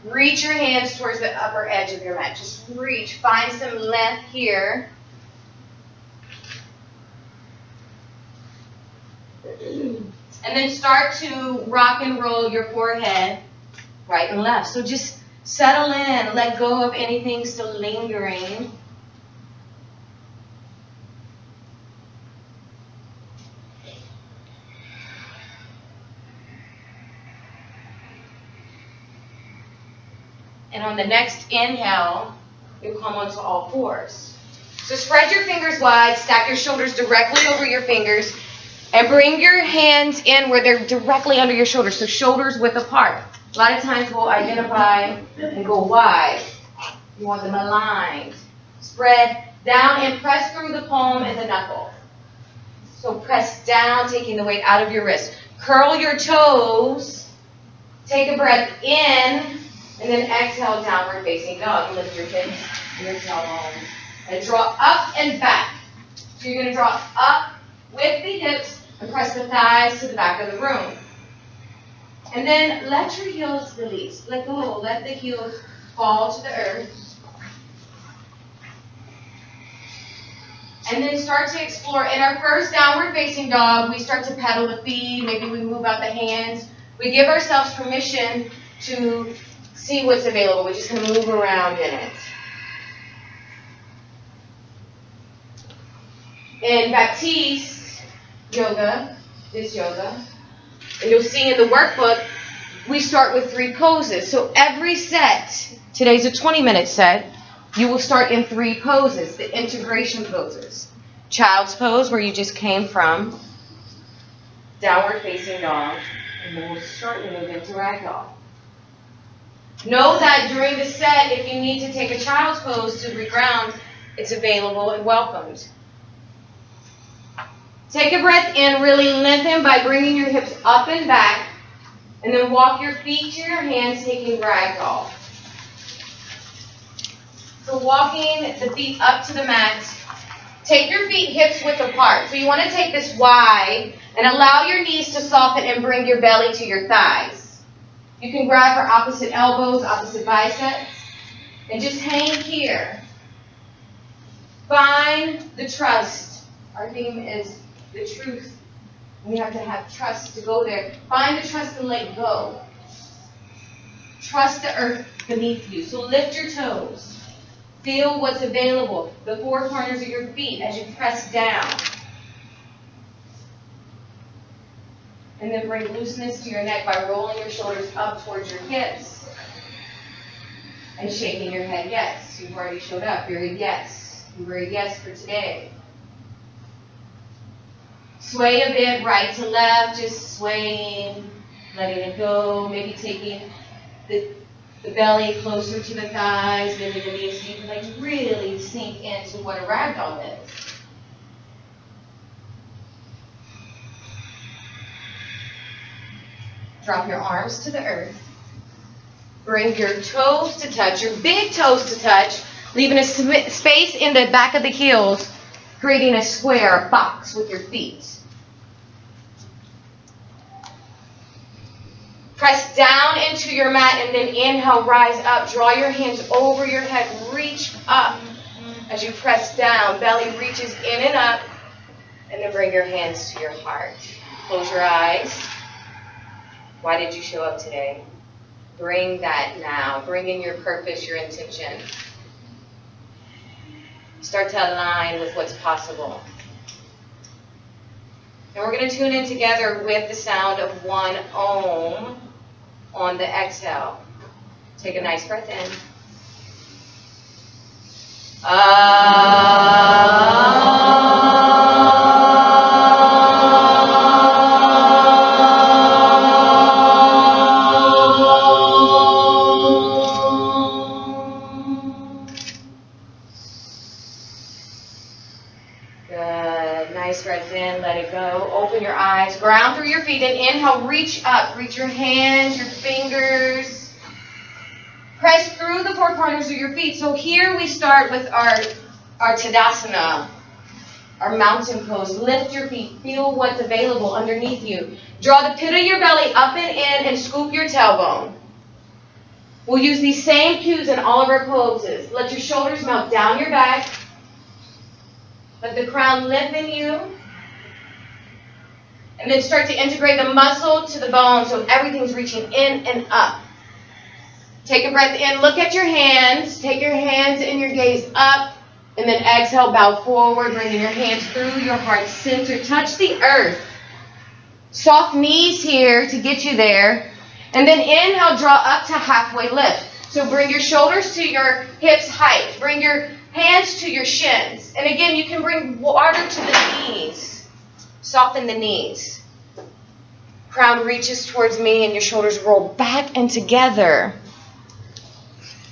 Reach your hands towards the upper edge of your mat. Just reach. Find some length here. And then start to rock and roll your forehead right and left. So just settle in. Let go of anything still lingering. And on the next inhale, you come onto all fours. So spread your fingers wide, stack your shoulders directly over your fingers, and bring your hands in where they're directly under your shoulders, so shoulders width apart. A lot of times we'll identify and go wide. You want them aligned. Spread down and press through the palm and the knuckle. So press down, taking the weight out of your wrist. Curl your toes. Take a breath in. And then exhale, downward facing dog. Lift your hips and your tailbone. And draw up and back. So you're going to draw up with the hips and press the thighs to the back of the room. And then let your heels release. Let go. Let the heels fall to the earth. And then start to explore. In our first downward facing dog, we start to pedal the feet. Maybe we move out the hands. We give ourselves permission to see what's available. We're just going to move around in it. In Baptiste yoga, this yoga, and you'll see in the workbook, we start with 3 poses. So every set, today's a 20-minute set, you will start in 3 poses, the integration poses. Child's pose, where you just came from, downward facing dog, and then we'll start to move into ragdoll. Know that during the set, if you need to take a child's pose to reground, it's available and welcomed. Take a breath in, really lengthen by bringing your hips up and back, and then walk your feet to your hands, taking ragdoll. So walking the feet up to the mat. Take your feet hips width apart. So you want to take this wide and allow your knees to soften and bring your belly to your thighs. You can grab for opposite elbows, opposite biceps, and just hang here. Find the trust. Our theme is the truth. We have to have trust to go there. Find the trust and let go. Trust the earth beneath you. So lift your toes. Feel what's available. The 4 corners of your feet as you press down. And then bring looseness to your neck by rolling your shoulders up towards your hips. And shaking your head yes. You've already showed up. You're a yes. You were a yes for today. Sway a bit right to left, just swaying, letting it go, maybe taking the belly closer to the thighs, bending the knees deeper, like really sink into what a ragdoll is. Drop your arms to the earth. Bring your toes to touch, your big toes to touch, leaving a space in the back of the heels, creating a square, a box with your feet. Press down into your mat and then inhale, rise up. Draw your hands over your head, reach up as you press down. Belly reaches in and up, and then bring your hands to your heart. Close your eyes. Why did you show up today? Bring that now. Bring in your purpose, your intention. Start to align with what's possible. And we're going to tune in together with the sound of 1 Om on the exhale. Take a nice breath in. Good. Nice breath in. Let it go. Open your eyes. Ground through your feet and inhale. Reach up. Reach your hands, your fingers. Press through the 4 corners of your feet. So here we start with our Tadasana, our mountain pose. Lift your feet. Feel what's available underneath you. Draw the pit of your belly up and in and scoop your tailbone. We'll use these same cues in all of our poses. Let your shoulders melt down your back. Let the crown lengthen you. And then start to integrate the muscle to the bone so everything's reaching in and up. Take a breath in. Look at your hands. Take your hands and your gaze up. And then exhale, bow forward, bringing your hands through your heart center. Touch the earth. Soft knees here to get you there. And then inhale, draw up to halfway lift. So bring your shoulders to your hips height. Bring your hands to your shins. And again, you can bring water to the knees. Soften the knees. Crown reaches towards me and your shoulders roll back and together.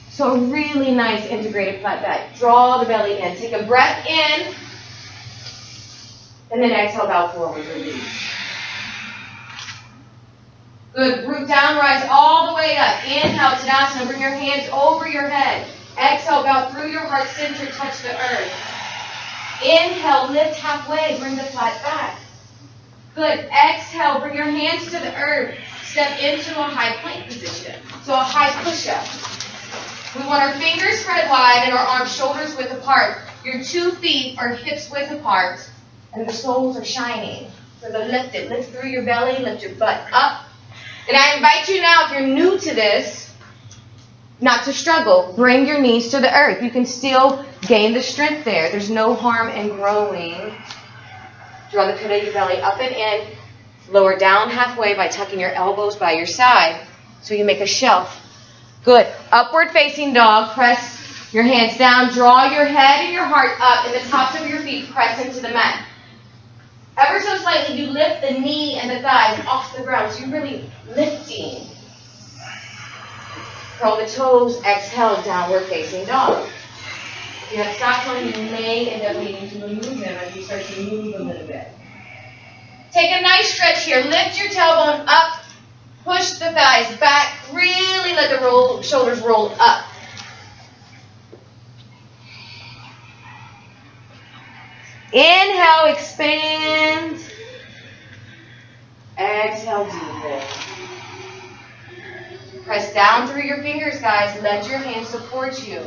So a really nice integrated flat back. Draw the belly in. Take a breath in. And then exhale, bow forward, release. Good. Root down, rise all the way up. Inhale, Tadasana. Bring your hands over your head. Exhale, bow through your heart center, touch the earth. Inhale, lift halfway, bring the flat back. Good. Exhale, bring your hands to the earth. Step into a high plank position. So a high push-up. We want our fingers spread wide and our arms shoulders width apart. Your 2 feet are hips width apart and the soles are shining. So they're lifted. Lift through your belly, lift your butt up. And I invite you now, if you're new to this, not to struggle. Bring your knees to the earth. You can still gain the strength there. There's no harm in growing. Draw the pit of your belly up and in. Lower down halfway by tucking your elbows by your side. So you make a shelf. Good. Upward facing dog. Press your hands down. Draw your head and your heart up. And the tops of your feet press into the mat. Ever so slightly, you lift the knee and the thighs off the ground. So you're really lifting. Curl the toes. Exhale, downward facing dog. If you have socks on, you may end up needing to remove them as you start to move a little bit. Take a nice stretch here. Lift your tailbone up. Push the thighs back. Really let the shoulders roll up. Inhale, expand. Exhale, deepen. Press down through your fingers, guys. Let your hands support you.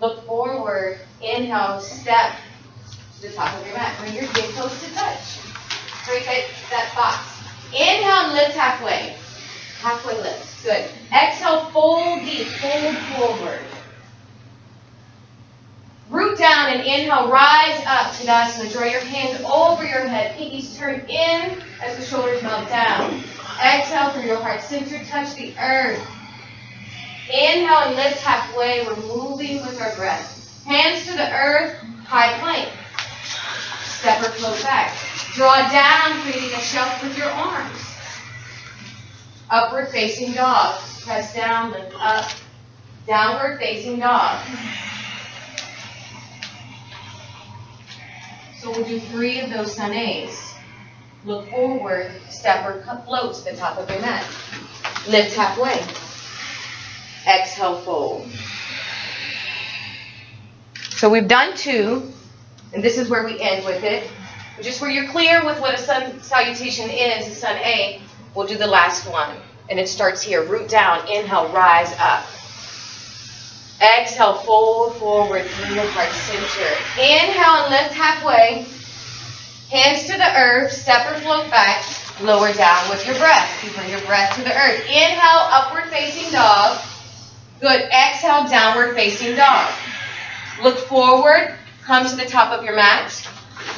Look forward. Inhale, step to the top of your mat. Bring your big toes to touch. Break that box. Inhale and lift halfway. Halfway lift. Good. Exhale, fold deep. Fold forward. Root down and inhale, rise up. Tadasana. Draw your hands over your head. Pinkies turn in as the shoulders melt down. Exhale through your heart center. Touch the earth. Inhale and lift halfway. We're moving with our breath. Hands to the earth. High plank. Step or float back. Draw down, creating a shelf with your arms. Upward facing dog. Press down, lift up. Downward facing dog. So we'll do 3 of those sunnaes. Look forward, step or float to the top of your mat. Lift halfway. Exhale, fold. So we've done 2, and this is where we end with it. Just where you're clear with what a sun salutation is, a sun A, we'll do the last one. And it starts here. Root down, inhale, rise up. Exhale, fold forward through your heart center. Inhale and lift halfway. Hands to the earth, step or float back. Lower down with your breath. You bring your breath to the earth. Inhale, upward facing dog. Good. Exhale, downward facing dog. Look forward, come to the top of your mat.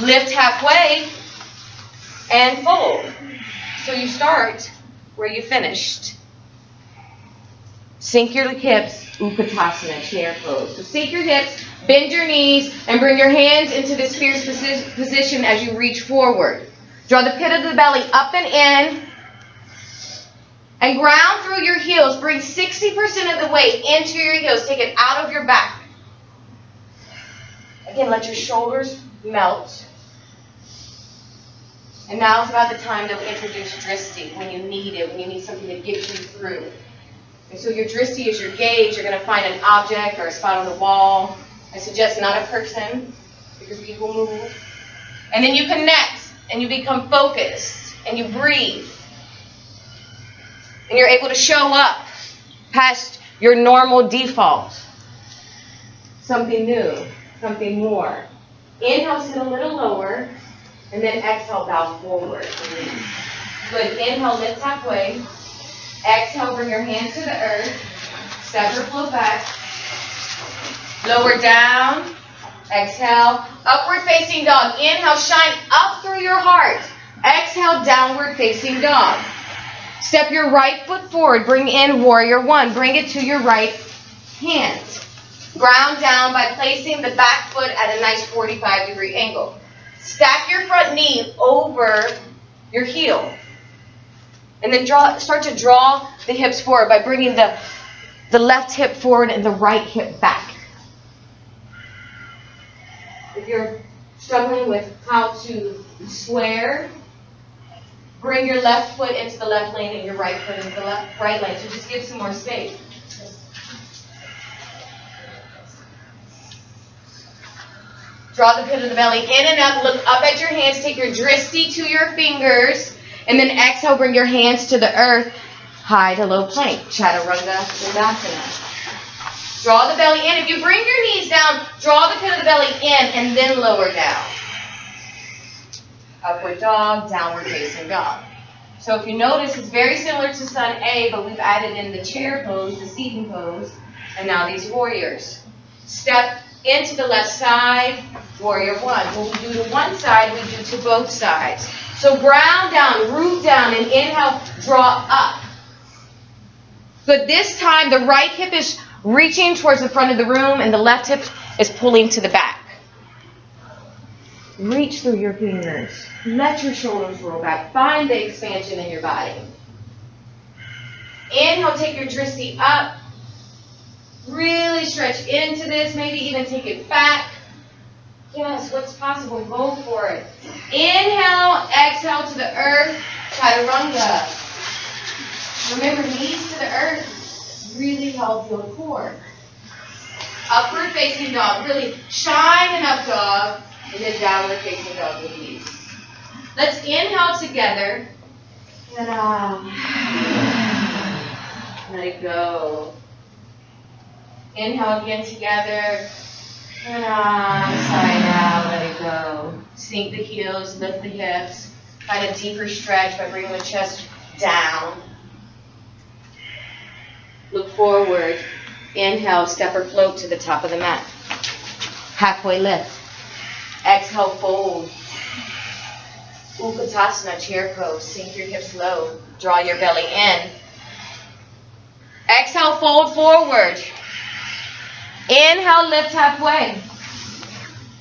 Lift halfway and fold. So you start where you finished. Sink your hips, Utkatasana, chair pose. So sink your hips, bend your knees, and bring your hands into this fierce position as you reach forward. Draw the pit of the belly up and in. And ground through your heels. Bring 60% of the weight into your heels. Take it out of your back. Again, let your shoulders melt. And now is about the time that we introduce Dristi when you need it, when you need something to get you through. And so your Dristi is your gauge. You're going to find an object or a spot on the wall. I suggest not a person because people move. And then you connect and you become focused and you breathe. And you're able to show up past your normal default. Something new, something more. Inhale, sit a little lower, and then exhale, bow forward. Good. Inhale, lift halfway. Exhale, bring your hands to the earth. Step or float back. Lower down. Exhale, upward facing dog. Inhale, shine up through your heart. Exhale, downward facing dog. Step your right foot forward. Bring in warrior one. Bring it to your right hand. Ground down by placing the back foot at a nice 45-degree angle. Stack your front knee over your heel. And then start to draw the hips forward by bringing the left hip forward and the right hip back. If you're struggling with how to square, bring your left foot into the left lane and your right foot into the right lane. So just give some more space. Draw the pit of the belly in and up. Look up at your hands. Take your dristi to your fingers. And then exhale, bring your hands to the earth. High to low plank. Chaturanga Dandasana. Draw the belly in. If you bring your knees down, draw the pit of the belly in and then lower down. Upward dog, downward facing dog. So if you notice, it's very similar to Sun A, but we've added in the chair pose, the seating pose, and now these warriors. Step into the left side, warrior one. What we do to one side, we do to both sides. So ground down, root down, and inhale, draw up. Good. This time, the right hip is reaching towards the front of the room, and the left hip is pulling to the back. Reach through your fingers. Let your shoulders roll back. Find the expansion in your body. Inhale, take your dristi up. Really stretch into this. Maybe even take it back. Yes, what's possible? Go for it. Inhale, exhale to the earth. Chaturanga. Remember, knees to the earth really help your core. Upward facing dog. Really shine an up dog. And then downward facing dog with ease. Let's inhale together. And let it go. Inhale again together. And sigh out, let it go. Sink the heels, lift the hips. Find a deeper stretch by bringing the chest down. Look forward. Inhale, step or float to the top of the mat. Halfway lift. Exhale, fold. Utkatasana, chair pose. Sink your hips low. Draw your belly in. Exhale, fold forward. Inhale, lift halfway.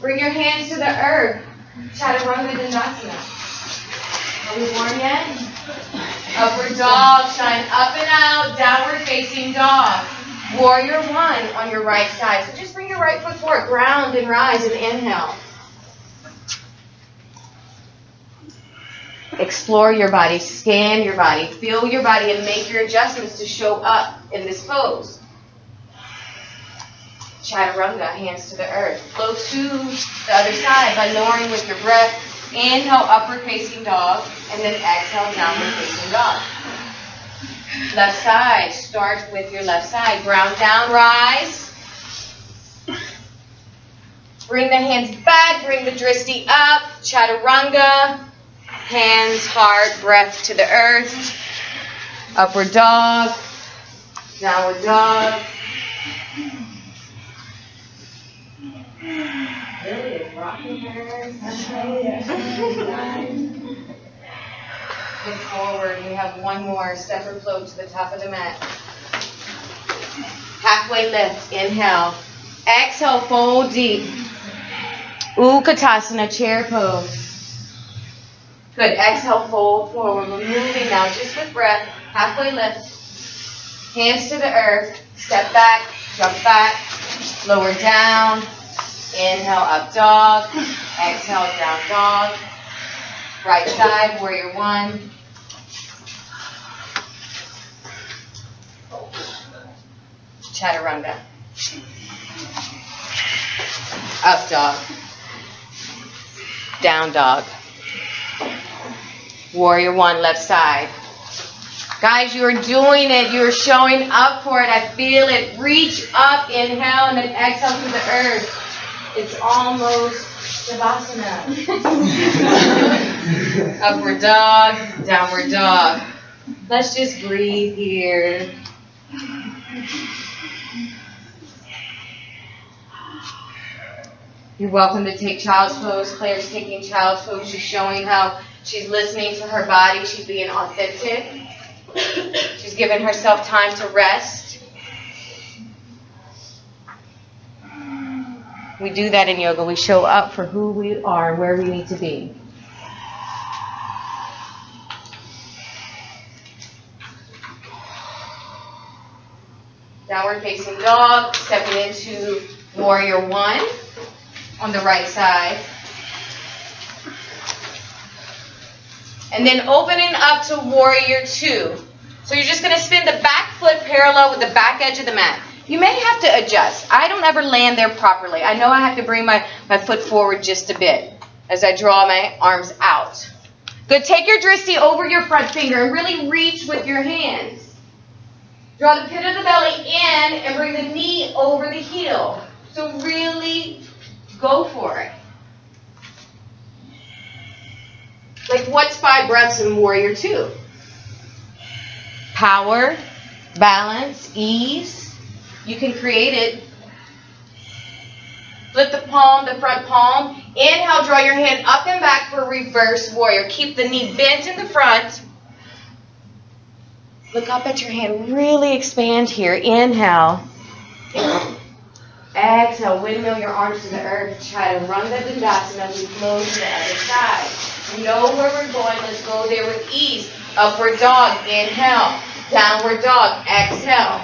Bring your hands to the earth. Chaturanga Dandasana. Are we warm yet? Upward dog, shine up and out. Downward facing dog. Warrior one on your right side. So just bring your right foot forward. Ground and rise and inhale. Explore your body, scan your body, feel your body, and make your adjustments to show up in this pose. Chaturanga, hands to the earth. Flow to the other side by lowering with your breath. Inhale, upward facing dog, and then exhale, downward facing dog. Left side, start with your left side. Ground down, rise. Bring the hands back, bring the dristi up. Chaturanga. Hands, heart, breath to the earth. Upward dog. Downward dog. Really, it's rocking her. Look forward. We have one more. Step or float to the top of the mat. Halfway lift. Inhale. Exhale, fold deep. Utkatasana, chair pose. Good. Exhale, fold forward. We're moving now just with breath. Halfway lift. Hands to the earth. Step back. Jump back. Lower down. Inhale, up dog. Exhale, down dog. Right side, warrior one. Chaturanga. Up dog. Down dog. Warrior one, left side. Guys, you are doing it. You are showing up for it. I feel it. Reach up, inhale, and then exhale to the earth. It's almost Shavasana. Upward dog, downward dog. Let's just breathe here. You're welcome to take child's pose. Claire's taking child's pose. She's showing how she's listening to her body. She's being authentic. She's giving herself time to rest. We do that in yoga. We show up for who we are and where we need to be. Downward facing dog, stepping into warrior one on the right side. And then opening up to warrior two. So you're just going to spin the back foot parallel with the back edge of the mat. You may have to adjust. I don't ever land there properly. I know I have to bring my foot forward just a bit as I draw my arms out. Good. Take your drishti over your front finger and really reach with your hands. Draw the pit of the belly in and bring the knee over the heel. So really go for it. Like what's 5 breaths in warrior two? Power, balance, ease. You can create it. Flip the palm, the front palm. Inhale, draw your hand up and back for reverse warrior. Keep the knee bent in the front. Look up at your hand. Really expand here. Inhale. Exhale. Windmill your arms to the earth. Chaturanga Dandasana. We flow to the other side. You know where we're going. Let's go there with ease. Upward dog. Inhale. Downward dog. Exhale.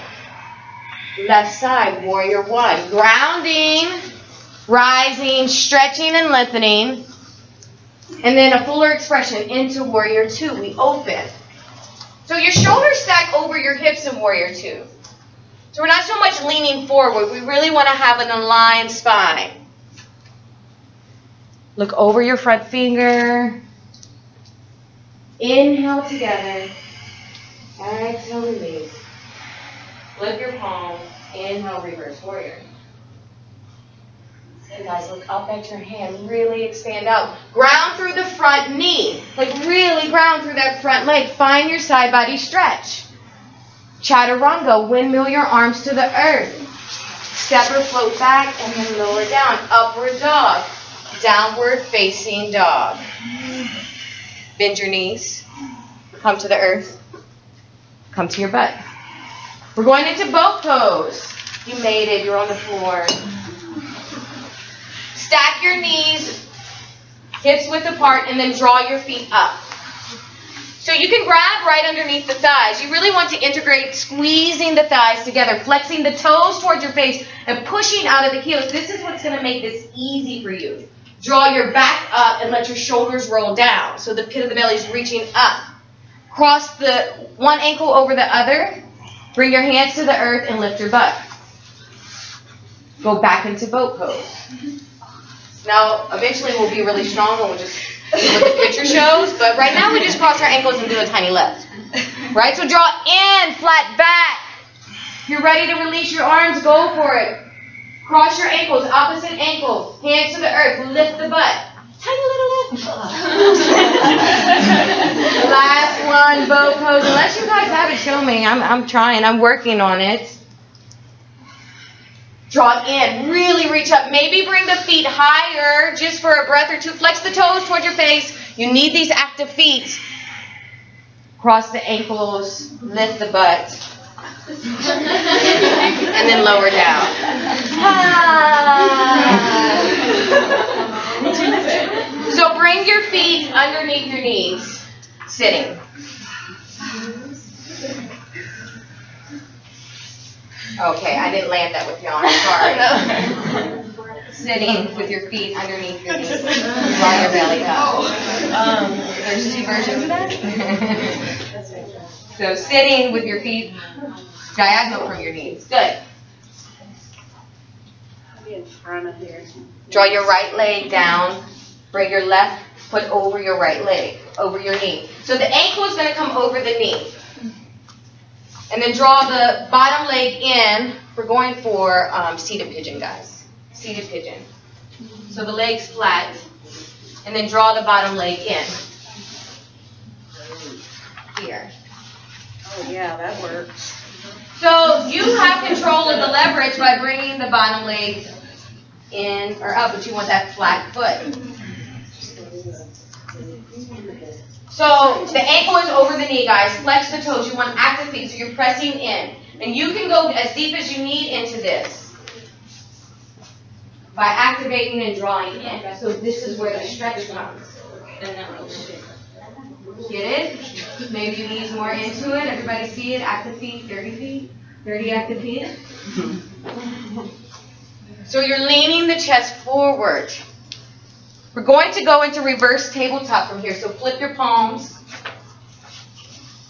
Left side. Warrior one. Grounding. Rising. Stretching and lengthening. And then a fuller expression into warrior two. We open. So your shoulders stack over your hips in warrior two. So we're not so much leaning forward. We really want to have an aligned spine. Look over your front finger. Inhale together. Exhale, release. Flip your palm. Inhale, reverse warrior. And guys, look up at your hand. Really expand out. Ground through the front knee. Like really ground through that front leg. Find your side body stretch. Chaturanga. Windmill your arms to the earth. Step or float back and then lower down. Upward dog. Downward facing dog. Bend your knees. Come to the earth. Come to your butt. We're going into boat pose. You made it. You're on the floor. Stack your knees, hips width apart, and then draw your feet up. So you can grab right underneath the thighs. You really want to integrate squeezing the thighs together, flexing the toes towards your face, and pushing out of the heels. This is what's going to make this easy for you. Draw your back up and let your shoulders roll down. So the pit of the belly is reaching up. Cross the one ankle over the other. Bring your hands to the earth and lift your butt. Go back into boat pose. Now, eventually we'll be really strong and we'll just do what the picture shows. But right now we just cross our ankles and do a tiny lift. Right? So draw in, flat back. You're ready to release your arms, go for it. Cross your ankles, opposite ankle. Hands to the earth, lift the butt. Tiny little lift. Last one, boat pose. Unless you guys have it, show me. I'm trying. I'm working on it. Draw in. Really reach up. Maybe bring the feet higher just for a breath or two. Flex the toes towards your face. You need these active feet. Cross the ankles. Lift the butt. And then lower down. So bring your feet underneath your knees. Sitting. Okay, I didn't land that with y'all. I'm sorry. Sitting with your feet underneath your knees. Draw your belly up. There's 2 versions of that. So sitting with your feet diagonal from your knees. Good. In front of here. Draw your right leg down. Bring your left foot over your right leg, over your knee. So the ankle is going to come over the knee. And then draw the bottom leg in. We're going for seated pigeon, guys. Seated pigeon. So the leg's flat. And then draw the bottom leg in. Here. Oh yeah, that works. So you have control of the leverage by bringing the bottom leg in or up, but you want that flat foot. So the ankle is over the knee, guys. Flex the toes. You want active feet, so you're pressing in. And you can go as deep as you need into this by activating and drawing in. So this is where the stretch comes. Get it? Maybe you ease more into it. Everybody see it? Active feet, 30 feet. 30 active feet. So you're leaning the chest forward. We're going to go into reverse tabletop from here. So flip your palms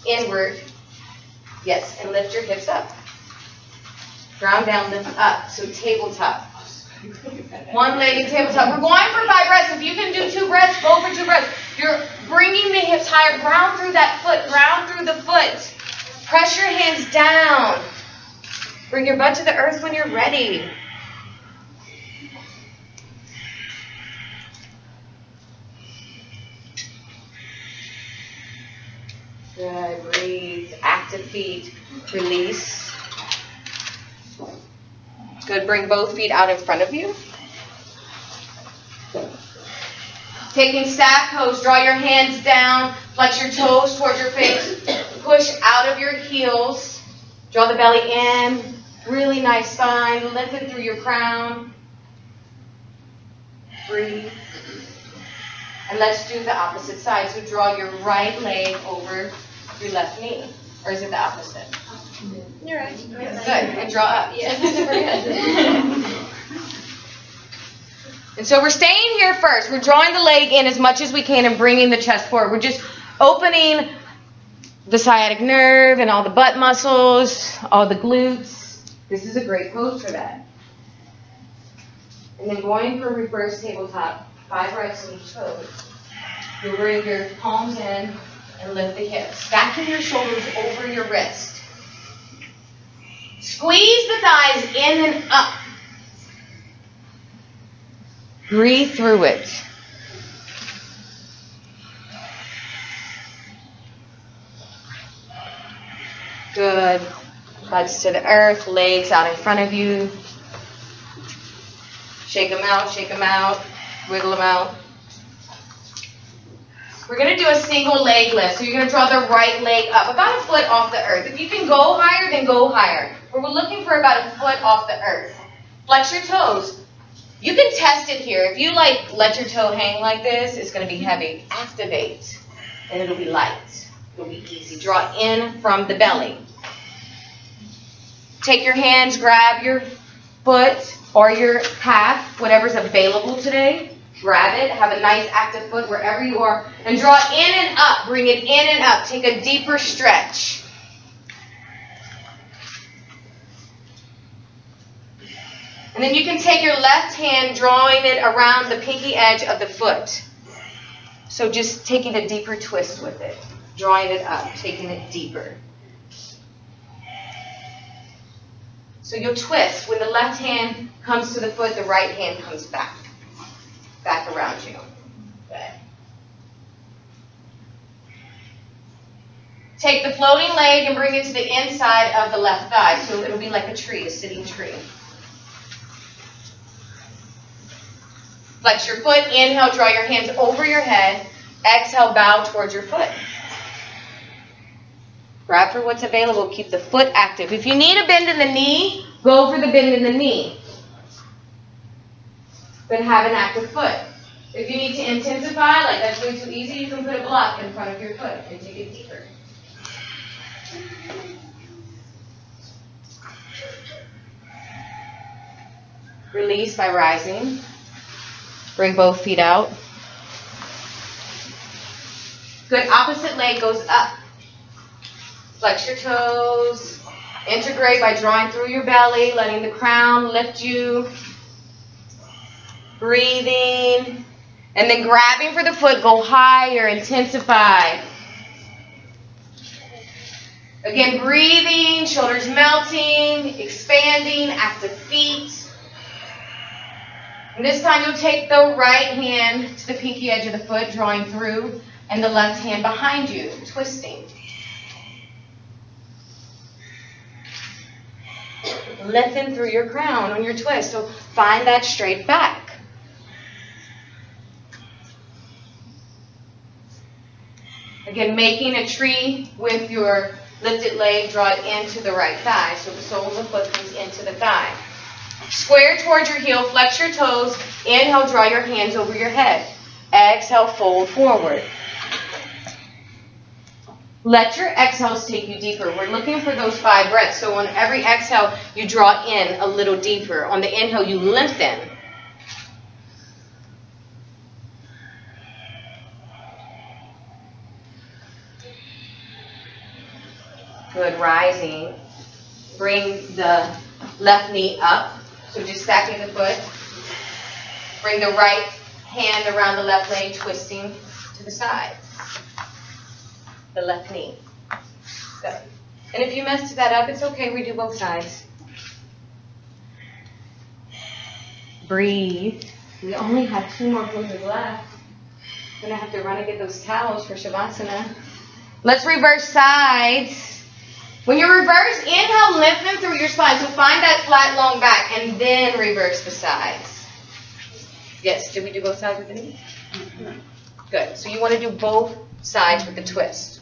inward. Yes, and lift your hips up. Ground down, lift up. So tabletop. One-legged tabletop. We're going for 5 breaths. If you can do 2 breaths, go for 2 breaths. You're bringing the hips higher. Ground through that foot. Ground through the foot. Press your hands down. Bring your butt to the earth when you're ready. Good. Breathe. Active feet. Release. Good. Bring both feet out in front of you. Taking staff pose. Draw your hands down. Flex your toes towards your face. Push out of your heels. Draw the belly in. Really nice spine. Lift it through your crown. Breathe. And let's do the opposite side. So draw your right leg over your left knee. Or is it the opposite? You're right. Good. And draw up. Yeah. And so we're staying here first. We're drawing the leg in as much as we can and bringing the chest forward. We're just opening the sciatic nerve and all the butt muscles, all the glutes. This is a great pose for that. And then going for reverse tabletop, 5 reps in each pose. You'll bring your palms in and lift the hips. Stacking your shoulders over your wrist. Squeeze the thighs in and up. Breathe through it. Good. Butts to the earth, legs out in front of you. Shake them out, wiggle them out. We're going to do a single leg lift. So you're going to draw the right leg up, about a foot off the earth. If you can go higher, then go higher. But we're looking for about a foot off the earth. Flex your toes. You can test it here. If you let your toe hang like this, it's going to be heavy. Activate, and it'll be light. It'll be easy. Draw in from the belly. Take your hands, grab your foot or your calf, whatever's available today. Grab it. Have a nice active foot wherever you are. And draw in and up. Bring it in and up. Take a deeper stretch. And then you can take your left hand, drawing it around the pinky edge of the foot. So just taking a deeper twist with it. Drawing it up. Taking it deeper. So you'll twist. When the left hand comes to the foot, the right hand comes back around you. Good. Take the floating leg and bring it to the inside of the left thigh. So it'll be like a tree, a sitting tree. Flex your foot. Inhale, draw your hands over your head. Exhale, bow towards your foot. Grab for what's available. Keep the foot active. If you need a bend in the knee, go for the bend in the knee. But have an active foot. If you need to intensify, like that's way too easy, you can put a block in front of your foot and take it deeper. Release by rising. Bring both feet out. Good. Opposite leg goes up. Flex your toes. Integrate by drawing through your belly, letting the crown lift you. Breathing. And then grabbing for the foot, go higher, intensify. Again, breathing, shoulders melting, expanding, active feet. And this time you'll take the right hand to the pinky edge of the foot, drawing through, and the left hand behind you, twisting. Lengthen through your crown on your twist, so find that straight back. Again, making a tree with your lifted leg, draw it into the right thigh, so the sole of the foot comes into the thigh. Square towards your heel, flex your toes. Inhale, draw your hands over your head. Exhale, fold forward. Let your exhales take you deeper. We're looking for those 5 breaths. So on every exhale, you draw in a little deeper. On the inhale, you lengthen. Good, rising. Bring the left knee up. So just stacking the foot. Bring the right hand around the left leg, twisting to the side. The left knee. Good. And if you messed that up, it's okay. We do both sides. Breathe. We only have 2 more poses left. I'm going to have to run and get those towels for Shavasana. Let's reverse sides. When you reverse, inhale, lift them through your spine. So find that flat, long back, and then reverse the sides. Yes, did we do both sides with the knee? Good. So you want to do both sides with the twist.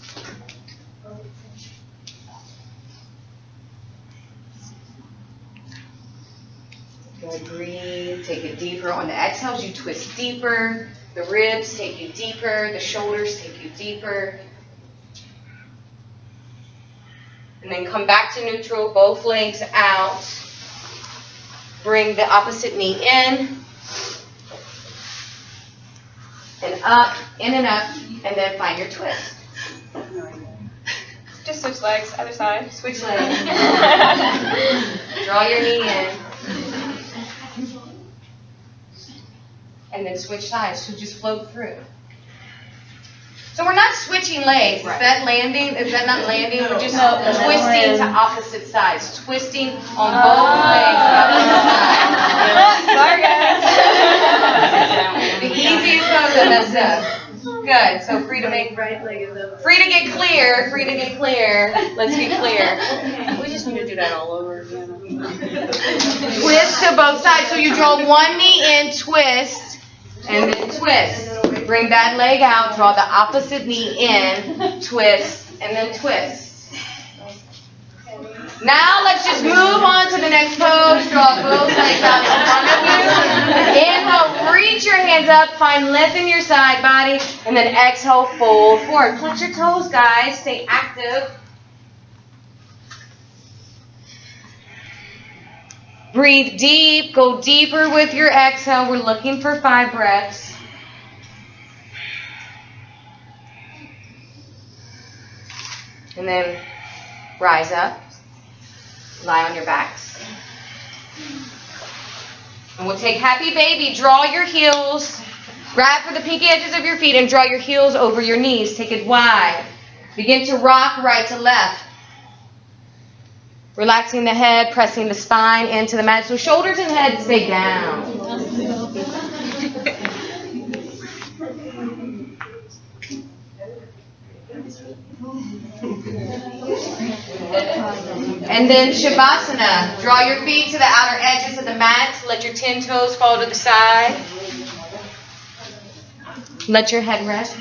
Good. Breathe. Take it deeper. On the exhales, you twist deeper. The ribs take you deeper. The shoulders take you deeper. And then come back to neutral, both legs out. Bring the opposite knee in. And up, in and up, and then find your twist. Just switch legs, other side. Switch legs. Draw your knee in. And then switch sides, so just float through. So we're not switching legs. Is that landing? Is that not landing? We're just twisting to opposite sides. Twisting on both legs opposite sides. The easiest pose to mess up. Good. So free to make right leg is up. Free to get clear. Free to get clear. Let's get clear. We just need to do that all over again. Twist to both sides. So you draw one knee in, twist, and then twist. Bring that leg out, draw the opposite knee in, twist, and then twist. Now let's just move on to the next pose. Draw both legs out in front of you. Inhale, reach your hands up, find length in your side body, and then exhale, fold forward. Flex your toes, guys. Stay active. Breathe deep. Go deeper with your exhale. We're looking for 5 breaths. And then rise up, lie on your backs. And we'll take happy baby. Draw your heels, grab for the pinky edges of your feet and draw your heels over your knees. Take it wide. Begin to rock right to left. Relaxing the head, pressing the spine into the mat. So shoulders and head stay down. And then Shavasana. Draw your feet to the outer edges of the mat. Let your 10 toes fall to the side. Let your head rest.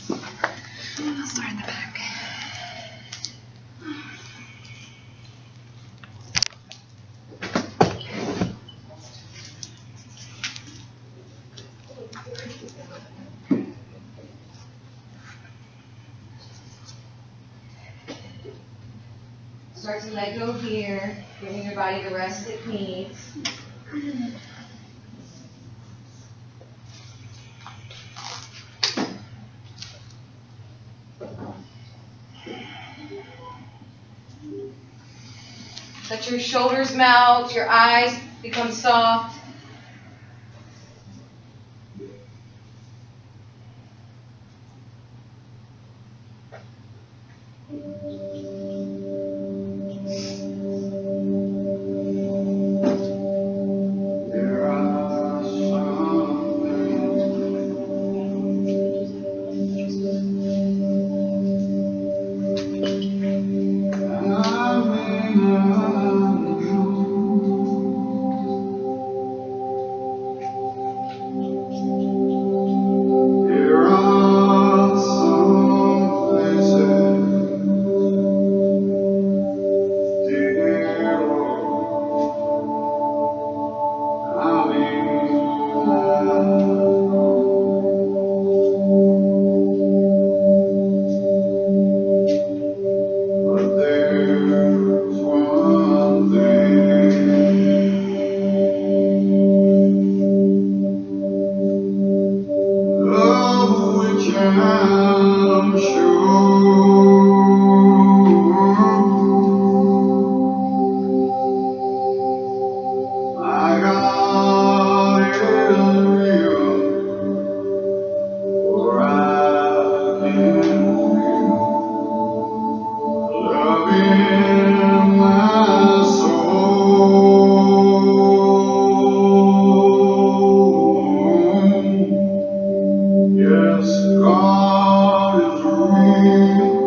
I'll start in the back. Start to let go here, giving your body the rest it needs. Let your shoulders melt, your eyes become soft. There are some things I may not know. There are some places, dear Lord, I may not know. But there's one thing of which I'm sure. My God is real, for I can feel love in my soul. Yes, God is real.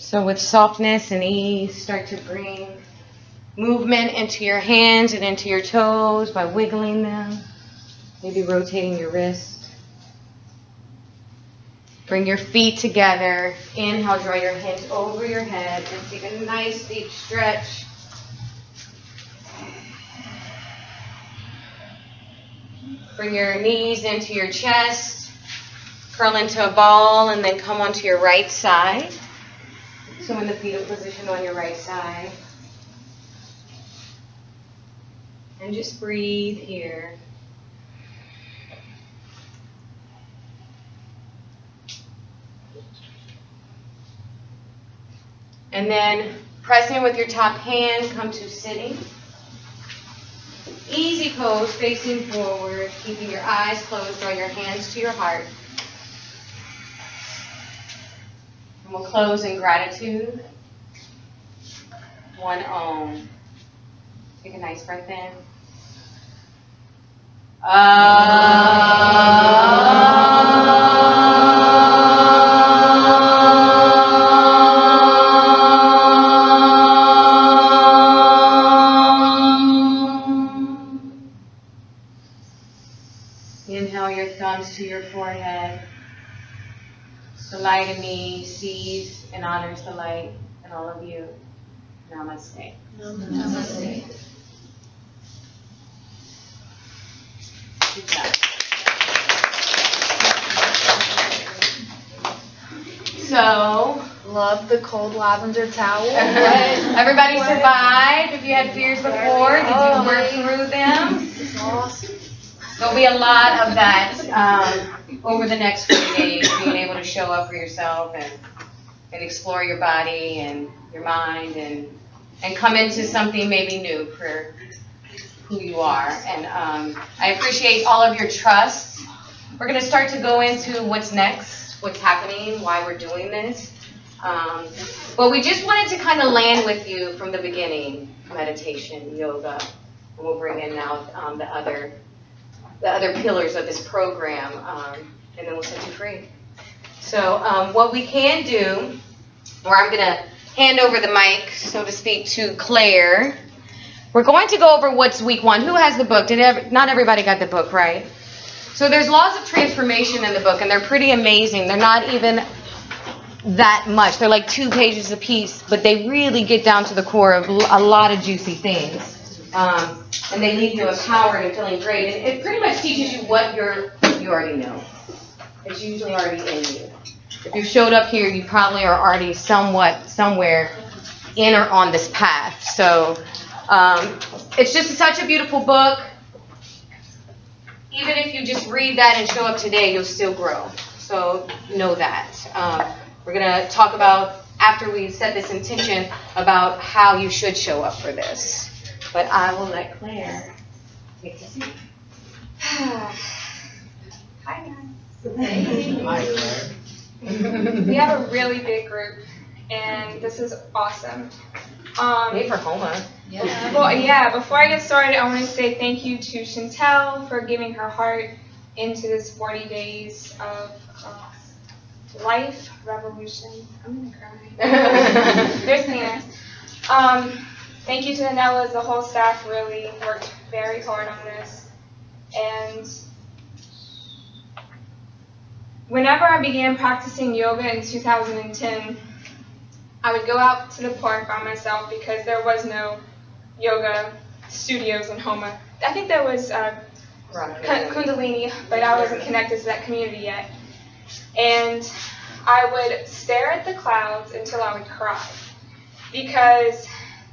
So with softness and ease, start to bring movement into your hands and into your toes by wiggling them, maybe rotating your wrist. Bring your feet together. Inhale, draw your hands over your head and take a nice deep stretch. Bring your knees into your chest, curl into a ball, and then come onto your right side. So in the fetal position on your right side. And just breathe here. And then pressing with your top hand, come to sitting. Easy pose, facing forward, keeping your eyes closed, draw your hands to your heart. And we'll close in gratitude. One Om. Take a nice breath in. Inhale your thumbs to your forehead. The light in me sees and honors the light in all of you. Namaste. Namaste. Good job. So, Love the cold lavender towel. everybody survived. If you had fears before, did you work through them? Awesome. There'll be a lot of that over the next few days, being able to show up for yourself and explore your body and your mind and come into something maybe new for who you are. And I appreciate all of your trust. We're going to start to go into what's next, what's happening, why we're doing this. But we just wanted to kind of land with you from the beginning, meditation, yoga, and we'll bring in now the other pillars of this program, and then we'll set you free. So what we can do, or I'm going to hand over the mic, so to speak, to Claire. We're going to go over what's week 1. Who has the book? Not everybody got the book, right? So there's laws of transformation in the book, and they're pretty amazing. They're not even that much. They're like 2 pages a piece, but they really get down to the core of a lot of juicy things. And they leave you empowered and feeling great. And it pretty much teaches you what you already know. It's usually already in you. If you showed up here, you probably are already somewhere in or on this path. So it's just such a beautiful book. Even if you just read that and show up today, you'll still grow. So know that. We're going to talk about, after we set this intention, about how you should show up for this. But I will let Claire take the seat. Hi guys. Hi, Claire. We have a really big group, and this is awesome. Wait for Homa. Well, yeah. Before I get started, I want to say thank you to Chantel for giving her heart into this 40 days of life revolution. I'm gonna cry. There's Nina. Thank you to Anelas. The whole staff really worked very hard on this. And whenever I began practicing yoga in 2010, I would go out to the park by myself because there was no yoga studios in Homa. I think there was Kundalini, but I wasn't connected to that community yet. And I would stare at the clouds until I would cry, because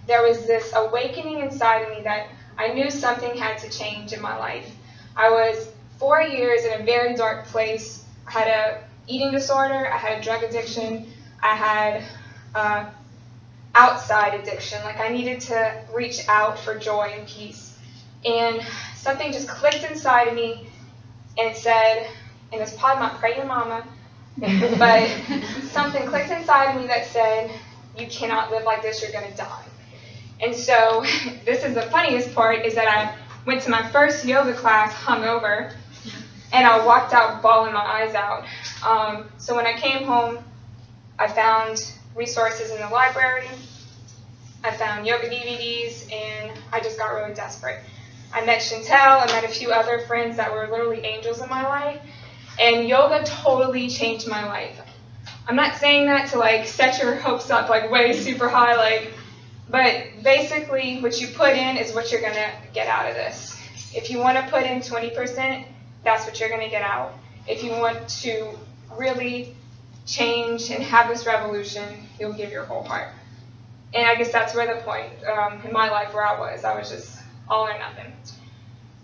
there was this awakening inside of me that I knew something had to change in my life. I was 4 years in a very dark place. I had an eating disorder, I had a drug addiction, I had outside addiction. Like, I needed to reach out for joy and peace. And something just clicked inside of me, and it said, and it's probably not pray your mama, but something clicked inside of me that said, you cannot live like this, you're going to die. And so this is the funniest part, is that I went to my first yoga class hungover, and I walked out bawling my eyes out. So when I came home, I found resources in the library. I found yoga DVDs, and I just got really desperate. I met Chantel, I met a few other friends that were literally angels in my life, and yoga totally changed my life. I'm not saying that to like set your hopes up like way super high, but basically what you put in is what you're gonna get out of this. If you want to put in 20%, that's what you're gonna get out. If you want to really change and have this revolution, you'll give your whole heart. And I guess that's where the point in my life where I was just all or nothing.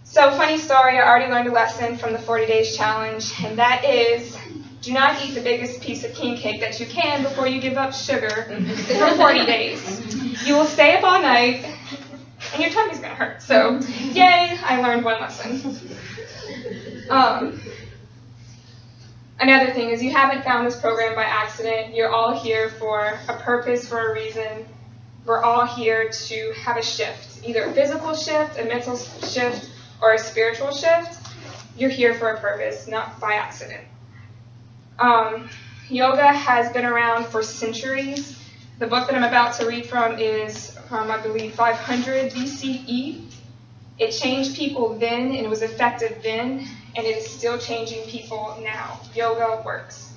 So funny story, I already learned a lesson from the 40 days challenge, and that is, do not eat the biggest piece of king cake that you can before you give up sugar for 40 days. You will stay up all night, and your tummy's going to hurt. So, yay, I learned one lesson. Another thing is you haven't found this program by accident. You're all here for a purpose, for a reason. We're all here to have a shift, either a physical shift, a mental shift, or a spiritual shift. You're here for a purpose, not by accident. Yoga has been around for centuries. The book that I'm about to read from is from, I believe, 500 BCE. It changed people then, and it was effective then, and it is still changing people now. Yoga works.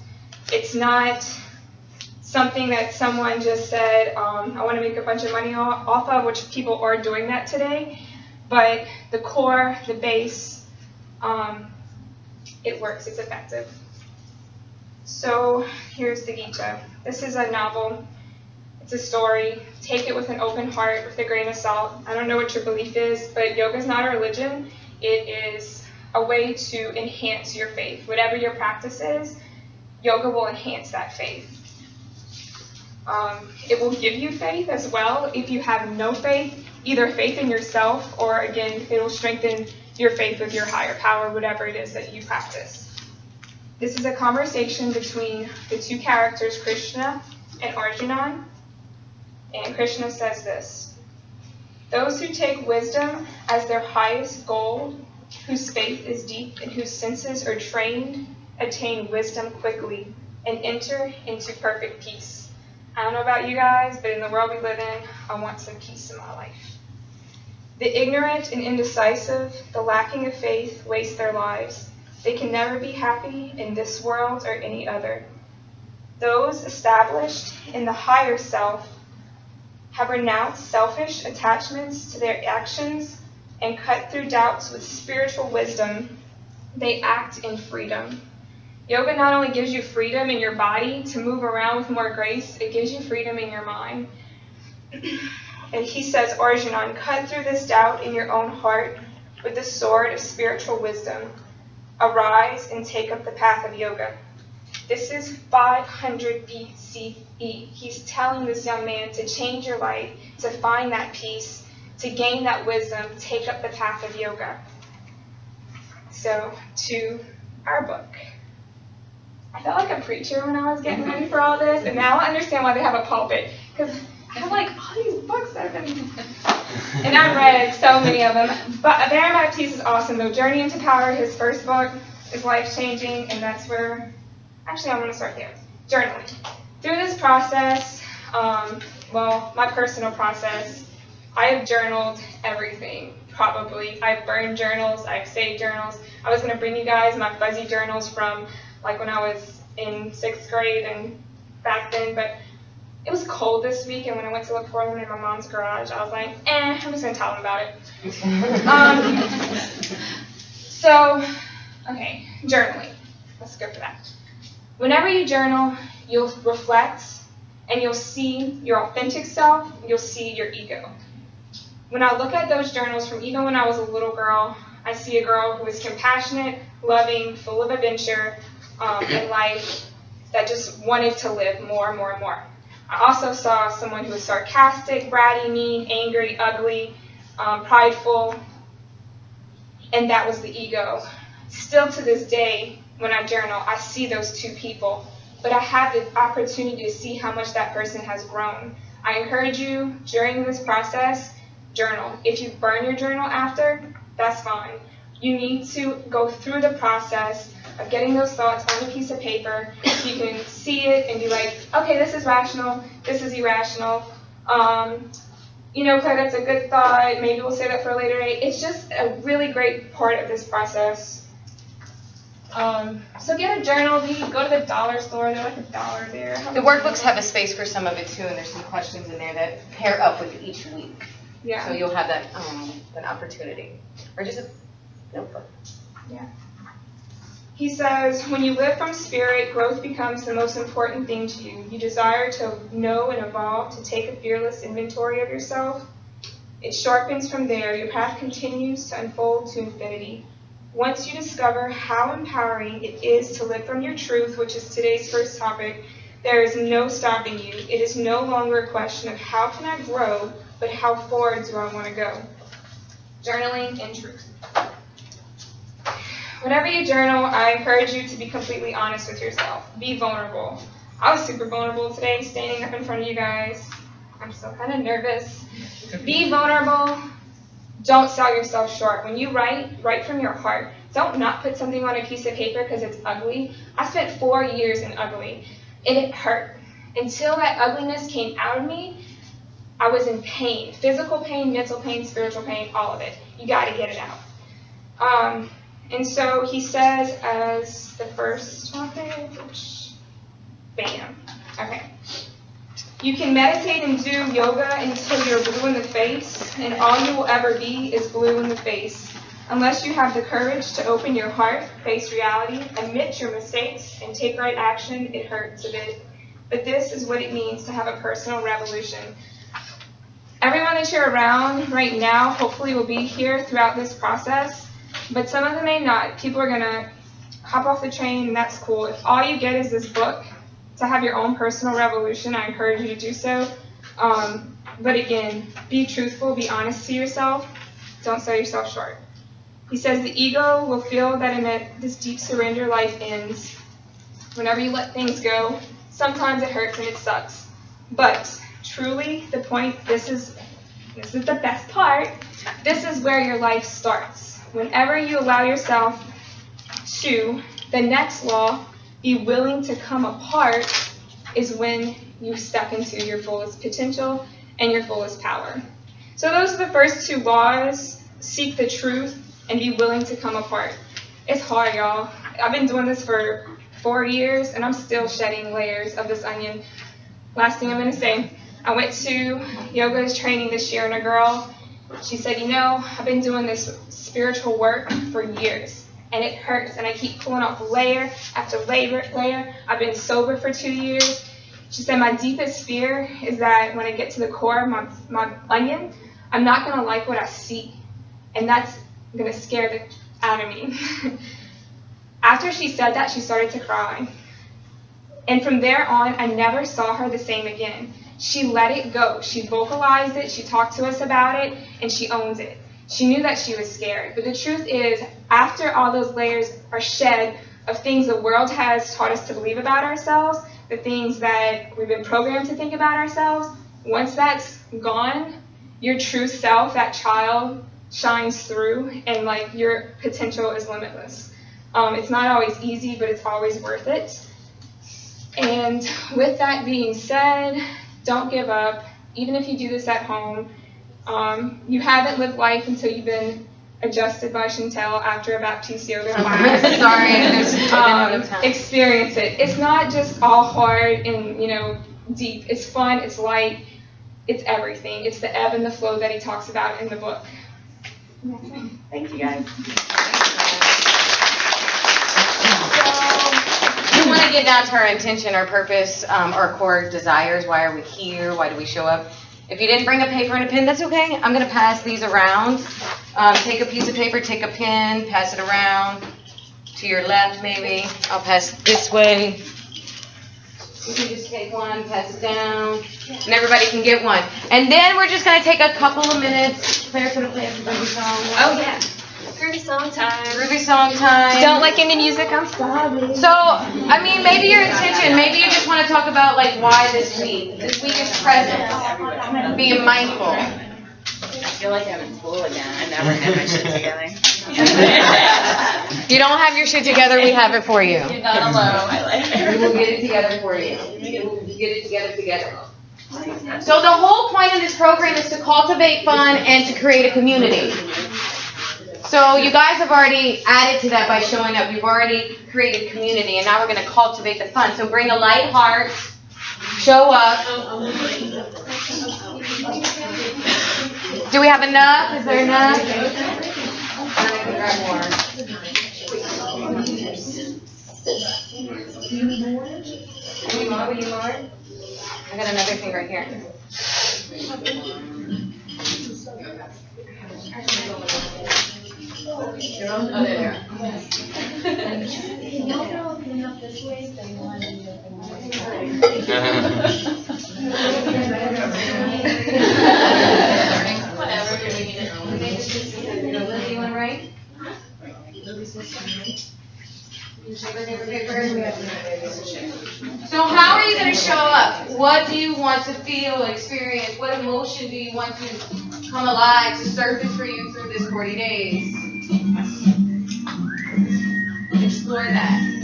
It's not something that someone just said, I want to make a bunch of money off of, which people are doing that today. But the core, the base, it works, it's effective. So here's the Gita. This is a novel. It's a story. Take it with an open heart, with a grain of salt. I don't know what your belief is, but yoga is not a religion. It is a way to enhance your faith. Whatever your practice is, yoga will enhance that faith. It will give you faith as well. If you have no faith, either faith in yourself or, again, it will strengthen your faith with your higher power, whatever it is that you practice. This is a conversation between the two characters, Krishna and Arjuna. And Krishna says this: those who take wisdom as their highest goal, whose faith is deep and whose senses are trained, attain wisdom quickly and enter into perfect peace. I don't know about you guys, but in the world we live in, I want some peace in my life. The ignorant and indecisive, the lacking of faith, waste their lives. They can never be happy in this world or any other. Those established in the higher self have renounced selfish attachments to their actions and cut through doubts with spiritual wisdom. They act in freedom. Yoga not only gives you freedom in your body to move around with more grace, it gives you freedom in your mind. And he says, Arjuna, cut through this doubt in your own heart with the sword of spiritual wisdom. Arise and take up the path of yoga. This is 500 BCE. He's telling this young man to change your life, to find that peace, to gain that wisdom, take up the path of yoga. So, to our book. I felt like a preacher when I was getting ready for all this, and now I understand why they have a pulpit, because I have like all these books that have been, and I've read so many of them. But Barry Baptiste is awesome though. Journey into Power, his first book, is life-changing, and that's where, actually I'm going to start there. Journaling. Through this process, my personal process, I have journaled everything, probably. I've burned journals, I've saved journals. I was going to bring you guys my fuzzy journals from like when I was in 6th grade and back then, but it was cold this week, and when I went to look for them in my mom's garage, I was like, I'm just going to tell them about it. Okay, journaling. Let's go for that. Whenever you journal, you'll reflect, and you'll see your authentic self, you'll see your ego. When I look at those journals from even when I was a little girl, I see a girl who is compassionate, loving, full of adventure in life, that just wanted to live more and more and more. I also saw someone who was sarcastic, bratty, mean, angry, ugly, prideful, and that was the ego. Still to this day, when I journal, I see those two people, but I have the opportunity to see how much that person has grown. I encourage you, during this process, journal. If you burn your journal after, that's fine. You need to go through the process of getting those thoughts on a piece of paper so you can see it and be like, okay, this is rational, this is irrational. Claire, that's a good thought. Maybe we'll say that for a later date. It's just a really great part of this process. So get a journal. You can go to the dollar store. They're like $1 there. The workbooks have a space for some of it too, and there's some questions in there that pair up with each week. Yeah. So you'll have that an opportunity, or just a notebook. Yeah. He says, when you live from spirit, growth becomes the most important thing to you. You desire to know and evolve, to take a fearless inventory of yourself. It sharpens from there. Your path continues to unfold to infinity. Once you discover how empowering it is to live from your truth, which is today's first topic, there is no stopping you. It is no longer a question of how can I grow, but how far do I want to go? Journaling and truth. Whenever you journal, I encourage you to be completely honest with yourself. Be vulnerable. I was super vulnerable today, standing up in front of you guys. I'm still kind of nervous. Be vulnerable. Don't sell yourself short. When you write from your heart. Don't not put something on a piece of paper because it's ugly. I spent 4 years in ugly, and it hurt. Until that ugliness came out of me, I was in pain. Physical pain, mental pain, spiritual pain, all of it. You got to get it out. And so he says as the first topic, bam. Okay. You can meditate and do yoga until you're blue in the face, and all you will ever be is blue in the face. Unless you have the courage to open your heart, face reality, admit your mistakes, and take right action, it hurts a bit. But this is what it means to have a personal revolution. Everyone that you're around right now hopefully will be here throughout this process, but some of them may not. People are going to hop off the train, and that's cool. If all you get is this book, to have your own personal revolution, I encourage you to do so. But again, be truthful, be honest to yourself. Don't sell yourself short. He says the ego will feel that in this deep surrender, life ends. Whenever you let things go, sometimes it hurts and it sucks. But truly, the point, this is the best part, this is where your life starts. Whenever you allow yourself to, the next law, be willing to come apart, is when you step into your fullest potential and your fullest power. So those are the first 2 laws. Seek the truth and be willing to come apart. It's hard, y'all. I've been doing this for 4 years, and I'm still shedding layers of this onion. Last thing I'm going to say, I went to yoga training this year, and a girl, she said, I've been doing this spiritual work for years, and it hurts, and I keep pulling off layer after layer. I've been sober for 2 years. She said, my deepest fear is that when I get to the core of my onion, I'm not going to like what I see, and that's going to scare the out of me. After she said that, she started to cry. And from there on, I never saw her the same again. She let it go. She vocalized it. She talked to us about it, and she owns it. She knew that she was scared. But the truth is, after all those layers are shed of things the world has taught us to believe about ourselves, the things that we've been programmed to think about ourselves, once that's gone, your true self, that child, shines through, and your potential is limitless. It's not always easy, but it's always worth it. And with that being said, don't give up. Even if you do this at home, you haven't lived life until you've been adjusted by Chantel after a Baptiste yoga class. Sorry, experience it. It's not just all hard and deep. It's fun. It's light. It's everything. It's the ebb and the flow that he talks about in the book. Thank you, guys. So, we want to get down to our intention, our purpose, our core desires. Why are we here? Why do we show up? If you didn't bring a paper and a pen, that's okay. I'm going to pass these around. Take a piece of paper, take a pen, pass it around to your left maybe. I'll pass this way. You can just take one, pass it down, and everybody can get one. And then we're just going to take a couple of minutes. Claire's going to play a groovy song. Oh, yeah. Groovy song time. Groovy song time. Don't like any music, I'm sorry. So, maybe your intention, maybe you just want to talk about, why this week. This week is present. Being mindful. I feel like I'm in school again. I never get my shit together. You don't have your shit together, we have it for you. You're not alone. I like We will get it together for you. We will get it together. So the whole point of this program is to cultivate fun and to create a community. So you guys have already added to that by showing up. You've already created community, and now we're going to cultivate the fun. So bring a light heart, show up. Do we have enough? Is there enough? I can grab more. Any more? I got another thing right here. Oh, there. whatever. You want to write? So how are you going to show up? What do you want to feel, experience? What emotion do you want to come alive, to surface for you through this 40 days? Explore that.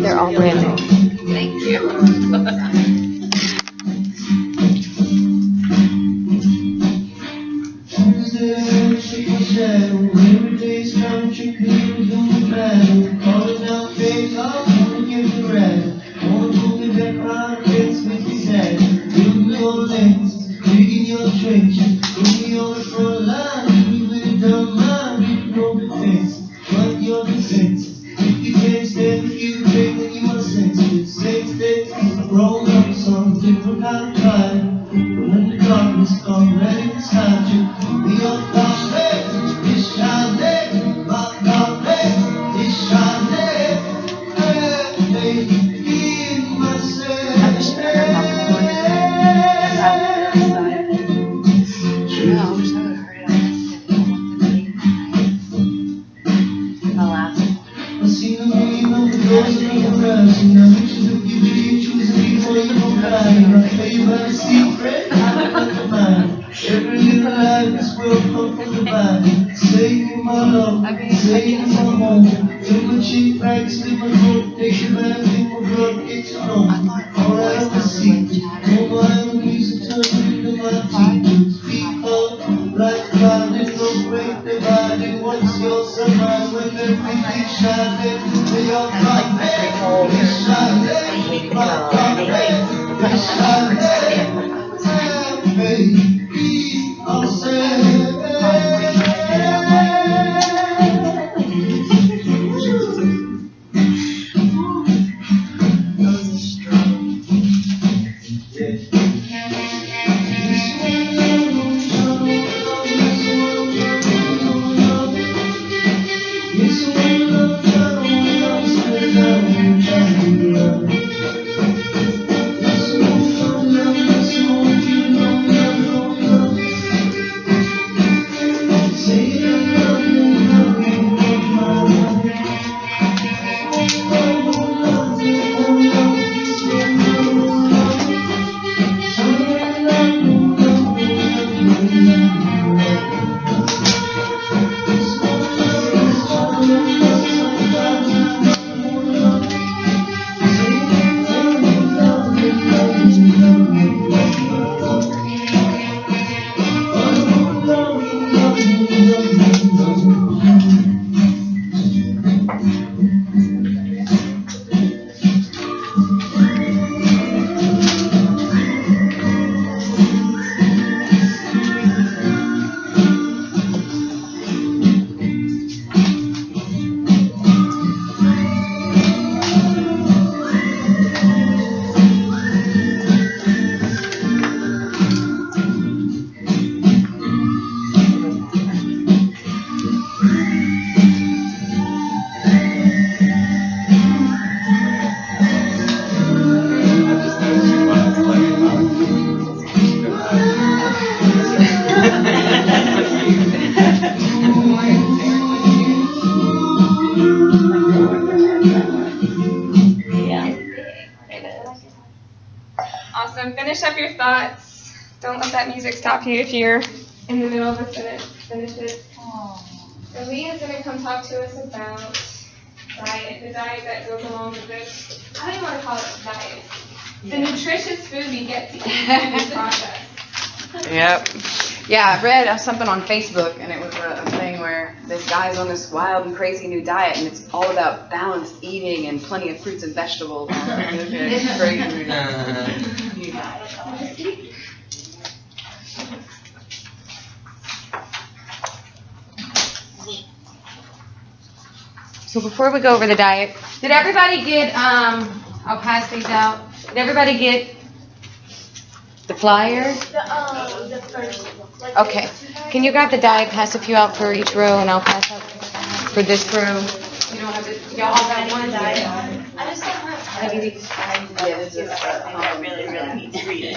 They're all brand new. Thank you. Awesome. Finish up your thoughts. Don't let that music stop you if you're in the middle of a sentence. Finish it. So Leah's going to come talk to us about diet, the diet that goes along with this. I don't even want to call it a diet. The nutritious food we get to eat through this process. Yep. Yeah, I read something on Facebook, and it was a thing where this guy's on this wild and crazy new diet, and it's all about balanced eating and plenty of fruits and vegetables. It's crazy. So before we go over the diet, did everybody get, I'll pass these out. Did everybody get the flyer? The first one. Okay. Can you grab the diet, pass a few out for each row, and I'll pass out for this row? You don't have it. Y'all all got one diet? I just don't have time. I give you these. I really need to read it.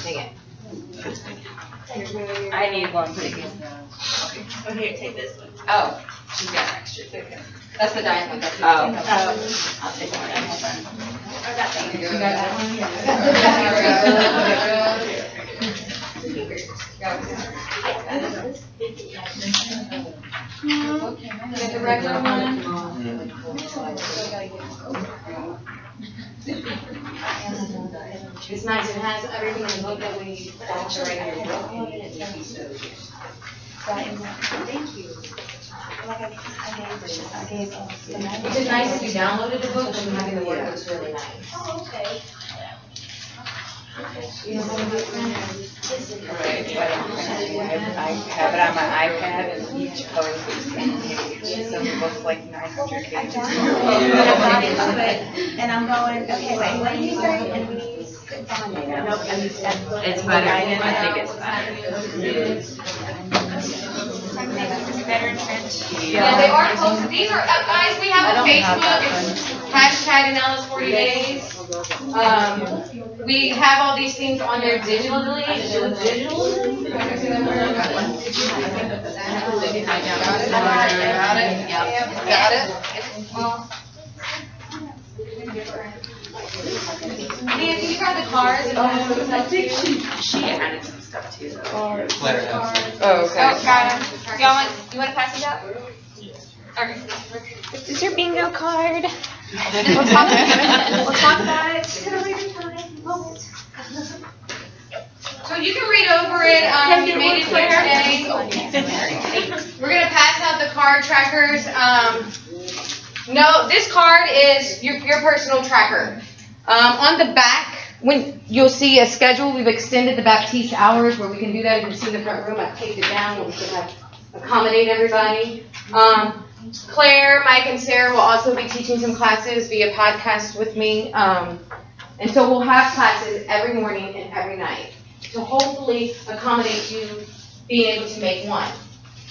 Take it. I need one, please. Oh, here, take this one. Oh, she's got an extra too. That's the diet one. That's I'll take one. Hold on. I got that. You got that one? Get the regular one. It's nice. It has everything in the book that we also write in the book. Thank you. Which is nice if you downloaded the book, then having the word looks really nice. Oh, okay. You know what I'm doing? I have it on my iPad, and each pose is 10 pages. Some books like 900 pages. And I'm not into it, and I'm going, okay, wait, what do you say? And we nope, It's better. I think it's better. Better entrenched. Yeah, they are posted. These are, guys, we have a Facebook. It's hashtag Anelas 40 days. We have all these things on there digitally. Got it? Leah, can you grab the cards? I think she added some stuff too. Oh, okay. Oh, got it. You want to pass it out? Okay. This is your bingo card. We'll talk about it. So you can read over it. You made it here today. We're gonna pass out the card trackers. No, this card is your personal tracker. On the back, when you'll see a schedule, we've extended the Baptiste hours where we can do that. You can see in the front room. I've taped it down where we can accommodate everybody. Claire, Mike, and Sarah will also be teaching some classes via podcast with me. And so we'll have classes every morning and every night to hopefully accommodate you being able to make one.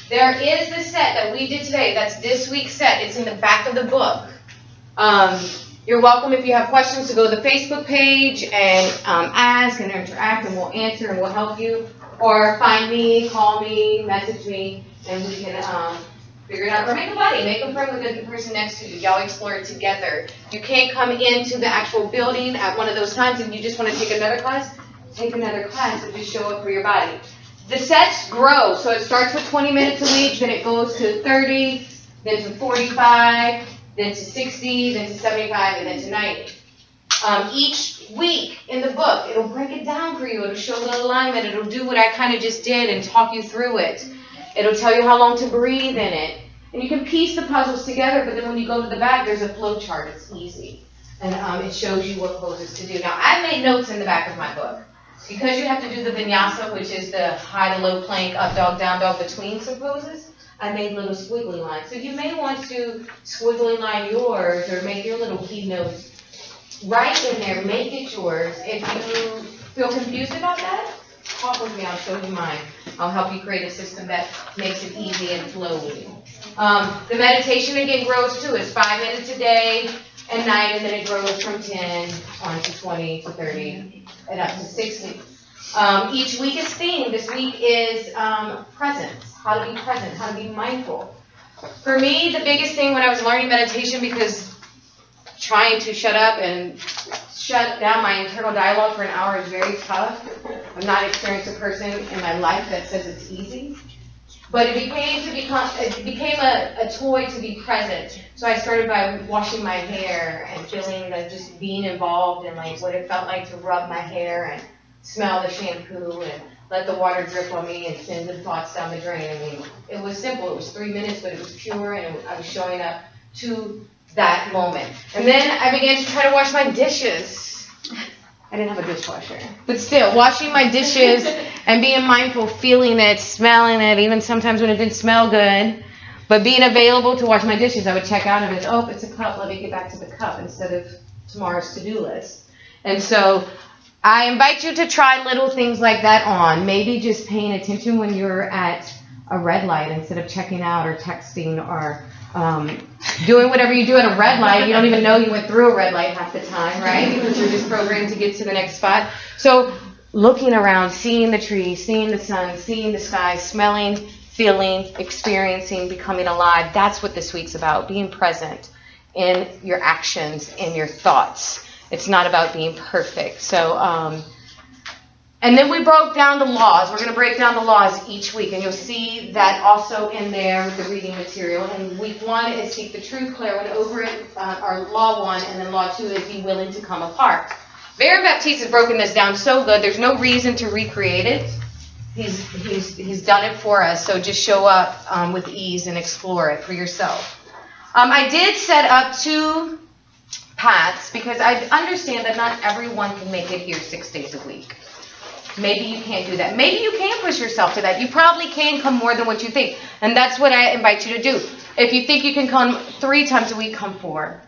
There is the set that we did today. That's this week's set. It's in the back of the book. You're welcome if you have questions to go to the Facebook page and ask and interact, and we'll answer and we'll help you. Or find me, call me, message me, and we can figure it out. Or make a buddy, make a friend with the person next to you. Y'all explore it together. You can't come into the actual building at one of those times and you just want to take another class. Take another class and just show up for your body. The sets grow, so it starts with 20 minutes a week, then it goes to 30, then to 45, then to 60, then to 75, and then to 90. Each week in the book, it'll break it down for you. It'll show the alignment. It'll do what I kind of just did and talk you through it. It'll tell you how long to breathe in it. And you can piece the puzzles together, but then when you go to the back, there's a flow chart. It's easy. And it shows you what poses to do. Now, I made notes in the back of my book. Because you have to do the vinyasa, which is the high to low plank, up dog, down dog, between some poses, I made little squiggly lines. So you may want to squiggly line yours or make your little keynotes right in there. Make it yours. If you feel confused about that, talk with me. I'll show you mine. I'll help you create a system that makes it easy and flowy. The meditation, again, grows too. It's 5 minutes a day at night, and then it grows from 10 on to 20 to 30 and up to 60. Each week is themed. This week is presence, how to be present, how to be mindful. For me, the biggest thing when I was learning meditation, because trying to shut up and shut down my internal dialogue for an hour is very tough. I've not experienced a person in my life that says it's easy. But it became a toy to be present. So I started by washing my hair and feeling that just being involved in like what it felt like to rub my hair and smell the shampoo and let the water drip on me and send the thoughts down the drain. I mean, it was simple. It was 3 minutes, but it was pure, and I was showing up to that moment. And then I began to try to wash my dishes. I didn't have a dishwasher. But still, washing my dishes and being mindful, feeling it, smelling it, even sometimes when it didn't smell good. But being available to wash my dishes, I would check out of it. Oh, it's a cup. Let me get back to the cup instead of tomorrow's to-do list. And so I invite you to try little things like that on. Maybe just paying attention when you're at a red light instead of checking out or texting or doing whatever you do at a red light. You don't even know you went through a red light half the time, right? Because you're just programmed to get to the next spot. So looking around, seeing the trees, seeing the sun, seeing the sky, smelling, feeling, experiencing, becoming alive. That's what this week's about, being present in your actions, in your thoughts. It's not about being perfect. So, and then we broke down the laws. We're going to break down the laws each week, and you'll see that also in there with the reading material. And week 1 is seek the truth. Claire went over it, or law 1, and then law 2 is be willing to come apart. Baron Baptiste has broken this down so good, there's no reason to recreate it. He's done it for us, so just show up with ease and explore it for yourself. I did set up 2 paths because I understand that not everyone can make it here 6 days a week. Maybe you can't do that. Maybe you can push yourself to that. You probably can come more than what you think. And that's what I invite you to do. If you think you can come 3 times a week, come 4.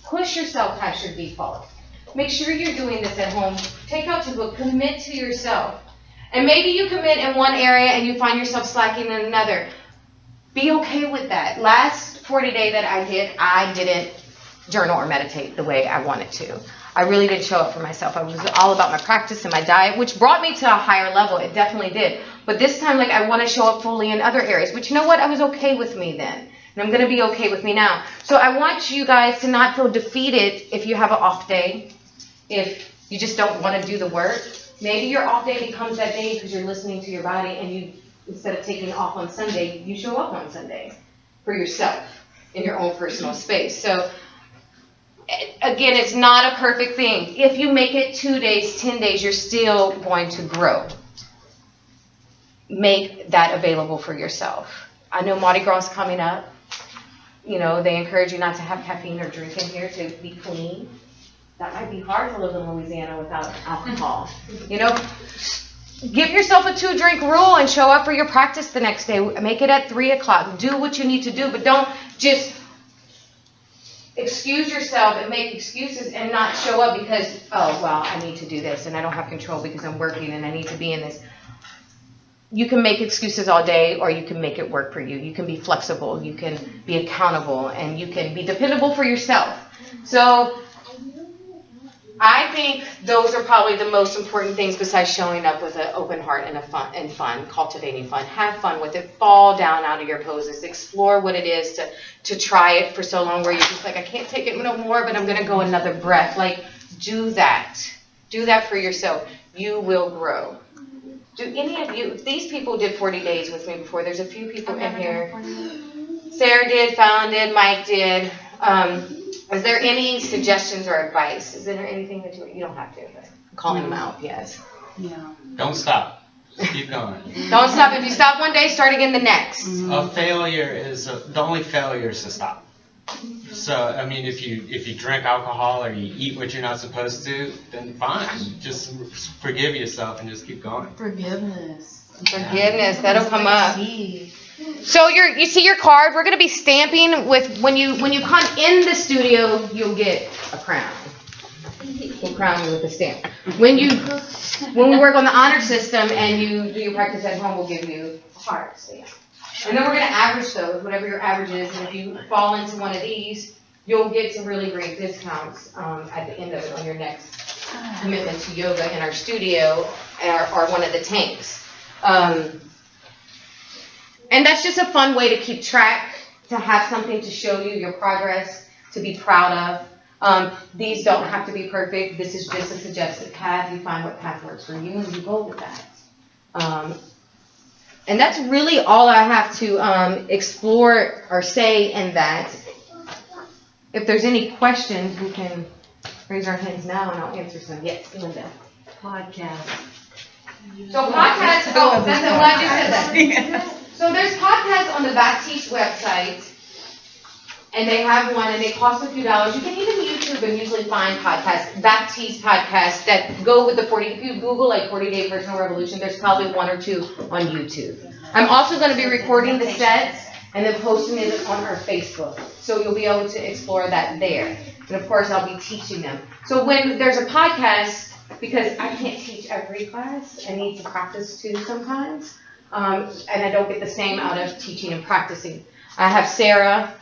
Push yourself past your default. Make sure you're doing this at home. Take out your book. Commit to yourself. And maybe you commit in one area and you find yourself slacking in another. Be okay with that. Last 40 day that I didn't journal or meditate the way I wanted to. I really did show up for myself. I was all about my practice and my diet, which brought me to a higher level. It definitely did. But this time, like, I want to show up fully in other areas. But you know what? I was okay with me then. And I'm going to be okay with me now. So I want you guys to not feel defeated if you have an off day. If you just don't want to do the work. Maybe your off day becomes that day because you're listening to your body and you, instead of taking off on Sunday, you show up on Sunday for yourself in your own personal space. So again, it's not a perfect thing. If you make it 2 days, 10 days, you're still going to grow. Make that available for yourself. I know Mardi Gras is coming up. You know, they encourage you not to have caffeine or drink in here to be clean. That might be hard to live in Louisiana without alcohol. You know, give yourself a 2-drink rule and show up for your practice the next day. Make it at 3 o'clock. Do what you need to do, but don't just excuse yourself and make excuses and not show up because, oh, well, I need to do this and I don't have control because I'm working and I need to be in this. You can make excuses all day or you can make it work for you. You can be flexible, you can be accountable, and you can be dependable for yourself. So I think those are probably the most important things besides showing up with an open heart and fun, cultivating fun. Have fun with it. Fall down out of your poses. Explore what it is to try it for so long where you're just like, I can't take it no more, but I'm going to go another breath. Like, do that. Do that for yourself. You will grow. Do any of you, these people did 40 days with me before. There's a few people in here. Sarah did, Fallon did, Mike did. Is there any suggestions or advice? Is there anything that you don't have to, but I'm calling them out, yes. Yeah. Don't stop. Just keep going. Don't stop. If you stop one day, start again the next. A failure is the only failure is to stop. So I mean, if you drink alcohol or you eat what you're not supposed to, then fine. Just forgive yourself and just keep going. Forgiveness, that'll come up. So you see your card. We're going to be stamping with when you come in the studio, you'll get a crown. We'll crown you with a stamp. When we work on the honor system and you do your practice at home, we'll give you a heart stamp. And then we're going to average those, whatever your average is. And if you fall into one of these, you'll get some really great discounts at the end of it on your next commitment to yoga in our studio or one of the tanks. And that's just a fun way to keep track, to have something to show you your progress, to be proud of. These don't have to be perfect. This is just a suggested path. You find what path works for you and you go with that. And that's really all I have to explore or say in that. If there's any questions, we can raise our hands now and I'll answer some. Yes, Linda. Podcast. So podcasts, oh, that's I'm glad you said that. So there's podcasts on the Baptiste website, and they have one, and they cost a few dollars. You can even YouTube and usually find podcasts, Baptiste podcasts that go with the 40. If you Google like 40-day personal revolution, there's probably one or two on YouTube. I'm also going to be recording the sets and then posting it on our Facebook, so you'll be able to explore that there. And of course, I'll be teaching them. So when there's a podcast, because I can't teach every class, I need to practice too sometimes, and I don't get the same out of teaching and practicing. I have Sarah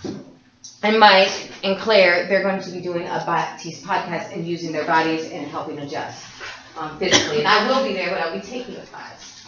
and Mike and Claire. They're going to be doing a Baptiste podcast and using their bodies and helping adjust physically. And I will be there, but I'll be taking a class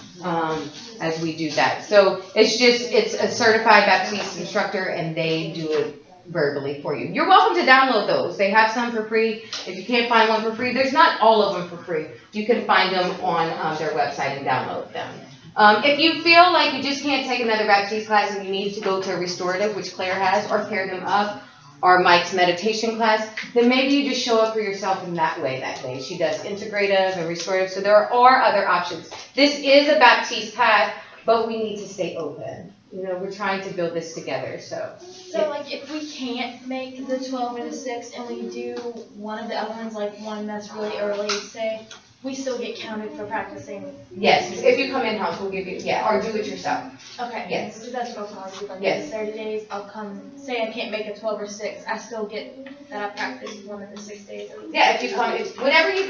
as we do that. So it's a certified Baptiste instructor, and they do it verbally for you. You're welcome to download those. They have some for free. If you can't find one for free, there's not all of them for free. You can find them on their website and download them. If you feel like you just can't take another Baptiste class and you need to go to a restorative, which Claire has, or pair them up, or Mike's meditation class, then maybe you just show up for yourself in that way that day. She does integrative and restorative, so there are other options. This is a Baptiste path, but we need to stay open. You know, we're trying to build this together, so. So, like, if we can't make the 12 or the 6 and we do one of the other ones, like one that's really early, say, we still get counted for practicing? Yes, if you come in-house, we'll give you, or do it yourself. Okay. Yes. Because that's what I was like, Yes. 30 days, I'll come, say I can't make a 12 or 6, I still get that I practiced one of the 6 days. Yeah, if you come, whenever you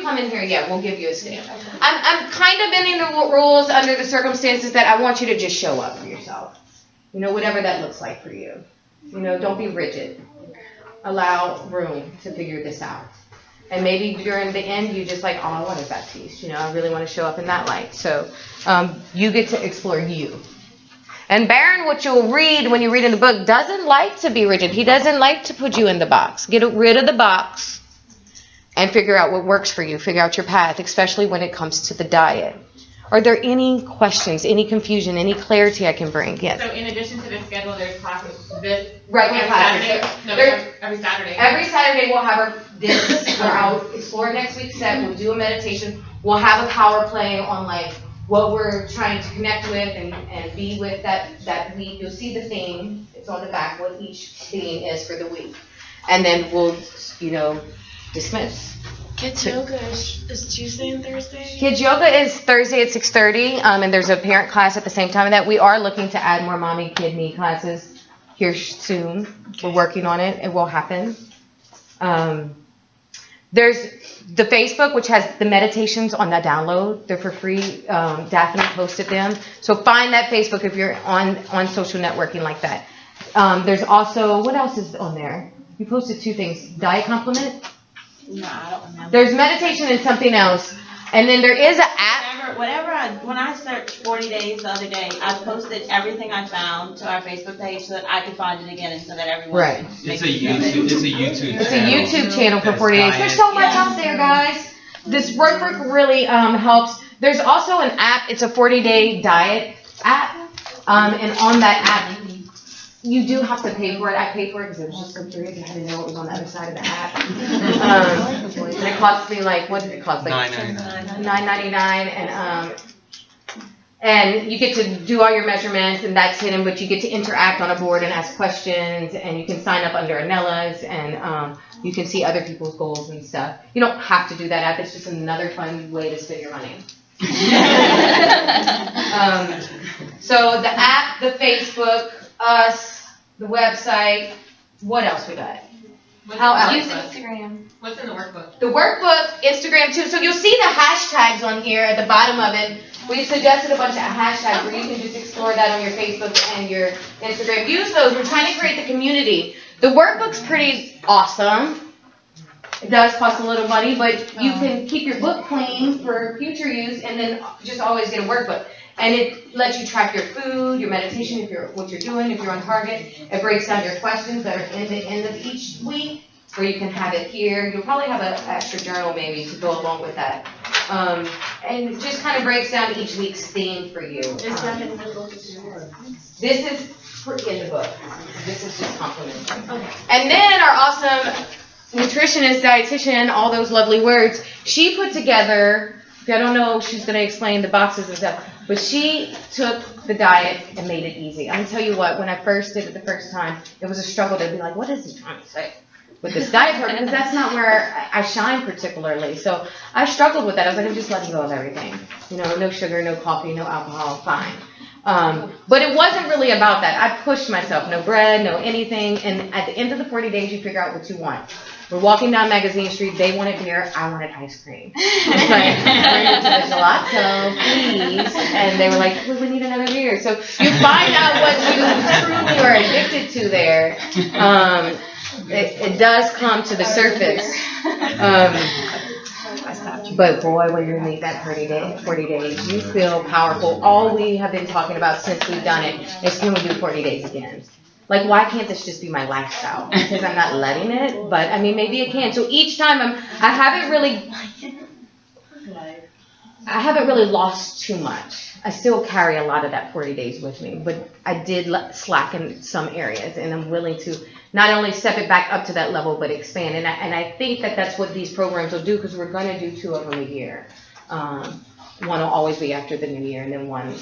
come in here, yeah, we'll give you a stamp. I'm kind of bending the rules under the circumstances that I want you to just show up for yourself. You know, whatever that looks like for you. You know, don't be rigid. Allow room to figure this out. And maybe during the end, you just like, oh, I want a Baptiste. You know, I really want to show up in that light. So you get to explore you. And Baron, what you'll read when you read in the book, doesn't like to be rigid. He doesn't like to put you in the box. Get rid of the box and figure out what works for you. Figure out your path, especially when it comes to the diet. Are there any questions, any confusion, any clarity I can bring? Yes. So in addition to the schedule, there's classes this Regular every classes. Saturday? No, every Saturday. Every Saturday we'll have where I'll explore next week's set. We'll do a meditation. We'll have a power play on like what we're trying to connect with and be with that week. You'll see the theme. It's on the back, what each theme is for the week. And then we'll, dismiss. Kids yoga is Tuesday and Thursday? Kids yoga is Thursday at 6:30, and there's a parent class at the same time of that. We are looking to add more mommy kid me classes here soon. We're working on it. It will happen. There's the Facebook, which has the meditations on the download. They're for free. Daphne posted them. So find that Facebook if you're on social networking like that. There's also, what else is on there? You posted 2 things. Diet Compliment. No, I don't remember. There's meditation and something else. And then there is an app. When I searched 40 days the other day, I posted everything I found to our Facebook page so that I could find it again and so that everyone Right. could It's a YouTube. It's a YouTube channel for 40 days. There's so much out there, guys. This workbook really helps. There's also an app. It's a 40-day diet app. And on that app, you do have to pay for it. I paid for it because it was just so curious. I didn't know what was on the other side of the app. And it cost me like, what did it cost? Like $9.99. $9.99, and you get to do all your measurements, and that's hidden, but you get to interact on a board and ask questions, and you can sign up under Anelas, and you can see other people's goals and stuff. You don't have to do that app. It's just another fun way to spend your money. So the app, the Facebook, us, the website, what else we got? How else? Use Instagram. What's in the workbook? The workbook, Instagram too. So you'll see the hashtags on here at the bottom of it. We suggested a bunch of hashtags where you can just explore that on your Facebook and your Instagram. Use those. We're trying to create the community. The workbook's pretty awesome. It does cost a little money, but you can keep your book clean for future use and then just always get a workbook. And it lets you track your food, your meditation, what you're doing, if you're on target. It breaks down your questions that are in the end of each week. or you can have it here. You'll probably have an extra journal maybe to go along with that. And it just kind of breaks down each week's theme for you. Is that in the book? This is in the book. This is just complimentary. Okay. And then our awesome nutritionist, dietitian, all those lovely words, she put together, if I don't know, she's going to explain the boxes and stuff, but she took the diet and made it easy. I'm going to tell you what, when I first did it the first time, it was a struggle to be like, what is he trying to say with this diet part? Because that's not where I shine particularly. So I struggled with that. I was like, I'm just letting go of everything. You know, no sugar, no coffee, no alcohol, fine. But it wasn't really about that. I pushed myself, no bread, no anything. And at the end of the 40 days, you figure out what you want. We're walking down Magazine Street. They wanted beer. I wanted ice cream. It's like, bring it to the gelato, please. And they were like, well, we need another beer. So you find out what you truly are addicted to there. It does come to the surface. But boy, when you meet that 40 days, you feel powerful. All we have been talking about since we've done it is, can we do 40 days again? Like, why can't this just be my lifestyle? Because I'm not letting it, but I mean, maybe it can. So each time I haven't really lost too much. I still carry a lot of that 40 days with me, but I did slack in some areas, and I'm willing to not only step it back up to that level, but expand. And I think that that's what these programs will do, because we're going to do 2 of them a year. One will always be after the new year, and then one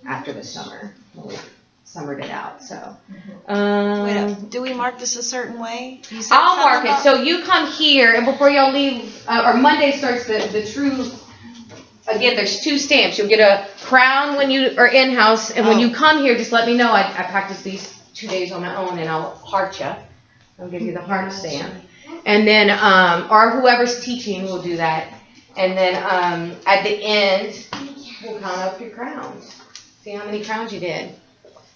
after the summer. We summered it out. So, do we mark this a certain way? I'll mark it. So you come here, and before y'all leave, or Monday starts the true. Again, there's 2 stamps. You'll get a crown when you are in-house, and when you come here, just let me know. I practice these 2 days on my own, and I'll heart you. I'll give you the heart stamp. And then, or whoever's teaching will do that. And then at the end, we'll count up your crowns. See how many crowns you did.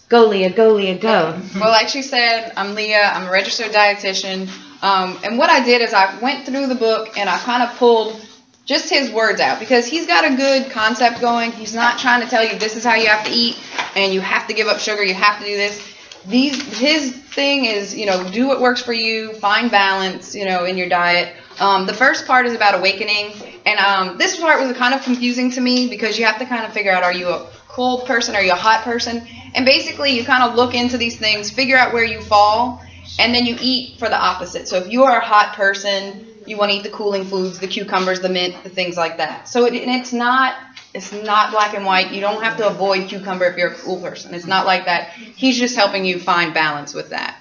Go, Leah, go, Leah, go. Well, like she said, I'm Leah. I'm a registered dietitian. And what I did is I went through the book, and I kind of pulled just his words out, because he's got a good concept going. He's not trying to tell you this is how you have to eat and you have to give up sugar, you have to do this. His thing is, do what works for you, find balance, in your diet. The first part is about awakening, and this part was kind of confusing to me, because you have to kind of figure out, are you a cold person, are you a hot person? And basically you kind of look into these things, figure out where you fall, and then you eat for the opposite. So if you are a hot person, you want to eat the cooling foods, the cucumbers, the mint, the things like that. So it's not black and white. You don't have to avoid cucumber if you're a cool person. It's not like that. He's just helping you find balance with that.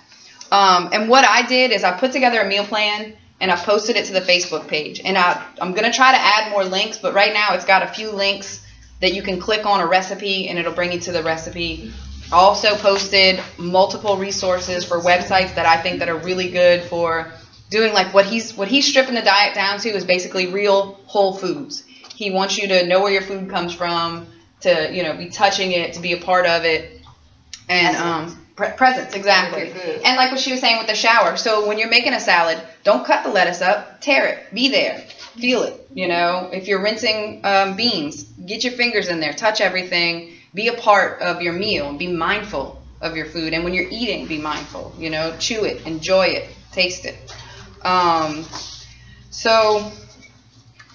And what I did is I put together a meal plan, and I posted it to the Facebook page. And I'm going to try to add more links, but right now it's got a few links that you can click on a recipe, and it'll bring you to the recipe. I also posted multiple resources for websites that I think that are really good for doing like what he's stripping the diet down to is basically real whole foods. He wants you to know where your food comes from, to be touching it, to be a part of it, and presence, exactly. And like what she was saying with the shower. So when you're making a salad, don't cut the lettuce up, tear it, be there, feel it. If you're rinsing beans, get your fingers in there, touch everything, be a part of your meal, be mindful of your food, and when you're eating, be mindful. Chew it, enjoy it, taste it. So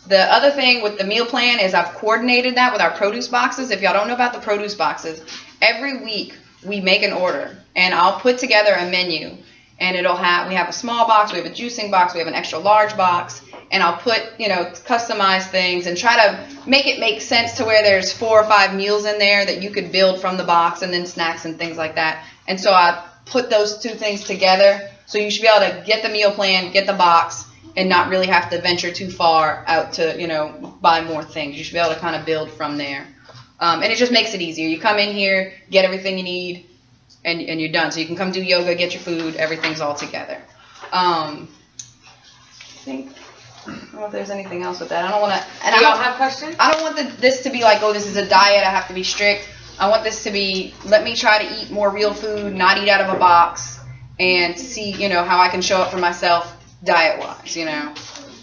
the other thing with the meal plan is I've coordinated that with our produce boxes. If y'all don't know about the produce boxes, every week we make an order, and I'll put together a menu, and we have a small box, we have a juicing box, we have an extra large box, and I'll put, customize things and try to make it make sense to where there's 4 or 5 meals in there that you could build from the box, and then snacks and things like that. And so I put those 2 things together. So you should be able to get the meal plan, get the box, and not really have to venture too far out to, buy more things. You should be able to kind of build from there. And it just makes it easier. You come in here, get everything you need, and you're done. So you can come do yoga, get your food, everything's all together. I don't know if there's anything else with that. I don't want to. And Do y'all have questions? I don't want this to be like, oh, this is a diet, I have to be strict. I want this to be, let me try to eat more real food, not eat out of a box, and see, how I can show up for myself diet-wise,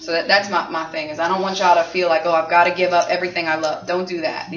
So that's my thing, is I don't want y'all to feel like, oh, I've got to give up everything I love. Don't do that,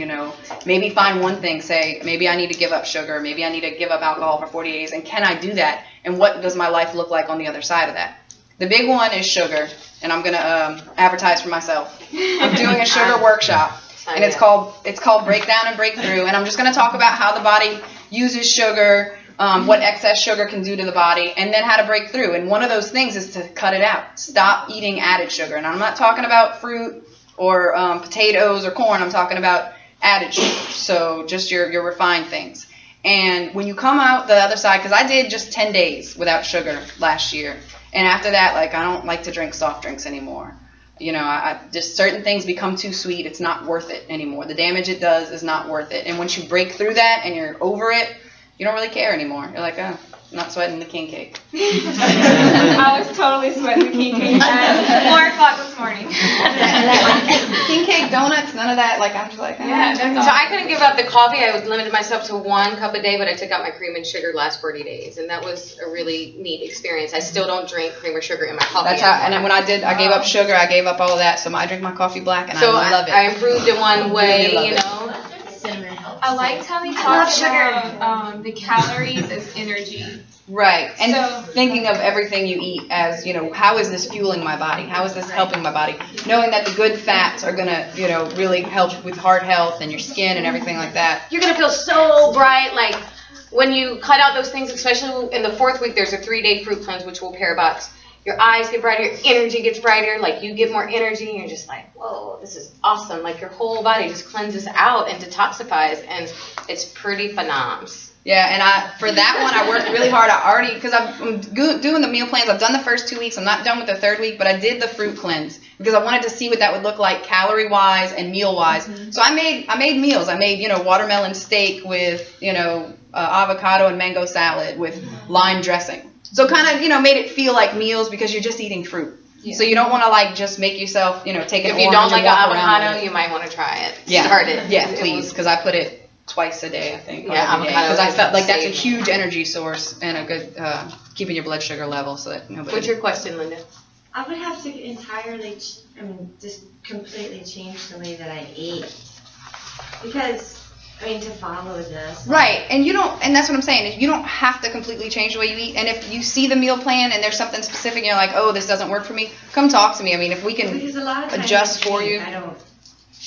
Maybe find one thing, say, maybe I need to give up sugar, maybe I need to give up alcohol for 40 days, and can I do that? And what does my life look like on the other side of that? The big one is sugar, and I'm gonna advertise for myself. I'm doing a sugar workshop, and it's called Breakdown and Breakthrough, and I'm just gonna talk about how the body uses sugar, what excess sugar can do to the body, and then how to break through. And one of those things is to cut it out. Stop eating added sugar. And I'm not talking about fruit or potatoes or corn. I'm talking about added sugar. So just your refined things. And when you come out the other side, because I did just 10 days without sugar last year. And after that, like, I don't like to drink soft drinks anymore. You know, I just certain things become too sweet. It's not worth it anymore. The damage it does is not worth it. And once you break through that and you're over it, you don't really care anymore. You're like, oh, I'm not sweating the king cake. I was totally sweating the king cake at 4 o'clock this morning. King cake, donuts, none of that. Like, I'm just like, oh. Yeah, that's So I couldn't give up the coffee. I limited myself to 1 cup a day, but I took out my cream and sugar last 40 days, and that was a really neat experience. I still don't drink cream or sugar in my coffee. That's how. And then when I gave up sugar, I gave up all of that. So I drink my coffee black, and So I love it. I improved in one way, love you it. know. Cinnamon helps. I liked how they love talked sugar. about the calories as energy. Right. And So- thinking of everything you eat as, you know, how is this fueling my body? How is this helping my body? Knowing that the good fats are going to, you know, really help with heart health and your skin and everything like that. You're gonna feel so bright, like when you cut out those things, especially in the 4th week. There's a 3-day fruit cleanse, which will pair box. Your eyes get brighter, your energy gets brighter, like you get more energy, and you're just like, whoa, this is awesome. Like your whole body just cleanses out and detoxifies, and it's pretty phenoms. Yeah, and for that one, I worked really hard. Because I'm doing the meal plans. I've done the first 2 weeks. I'm not done with the 3rd week, but I did the fruit cleanse because I wanted to see what that would look like calorie-wise and meal-wise. So I made meals. I made, you know, watermelon steak with, you know, avocado and mango salad with lime dressing. So kind of, you know, made it feel like meals because you're just eating fruit. Yeah. So you don't want to like just make yourself, you know, take an If orange you don't like and walk around avocado, with it. you might want to try it. Yeah. Start it. Yeah, please, because I put it twice a day, I think. Yeah, avocado because I is felt like that's a insane. huge energy source and a good keeping your blood sugar level so that nobody. What's your question, Linda? I would have to entirely, just completely change the way that I eat. Because, to follow this. Right, and that's what I'm saying, is you don't have to completely change the way you eat, and if you see the meal plan and there's something specific and you're like, oh, this doesn't work for me, come talk to me. I mean, if we can Because a lot of times adjust for you. I don't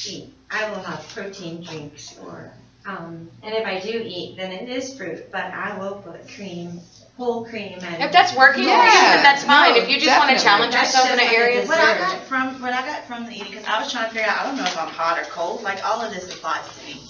eat. I will have protein drinks and if I do eat, then it is fruit, but I will put cream, whole cream, and If that's working for you, Yeah. then that's fine. No, if you just want to definitely. challenge That's yourself in just an like a area, dessert. What I got from the eating, because I was trying to figure out, I don't know if I'm hot or cold, like all of this applies to me.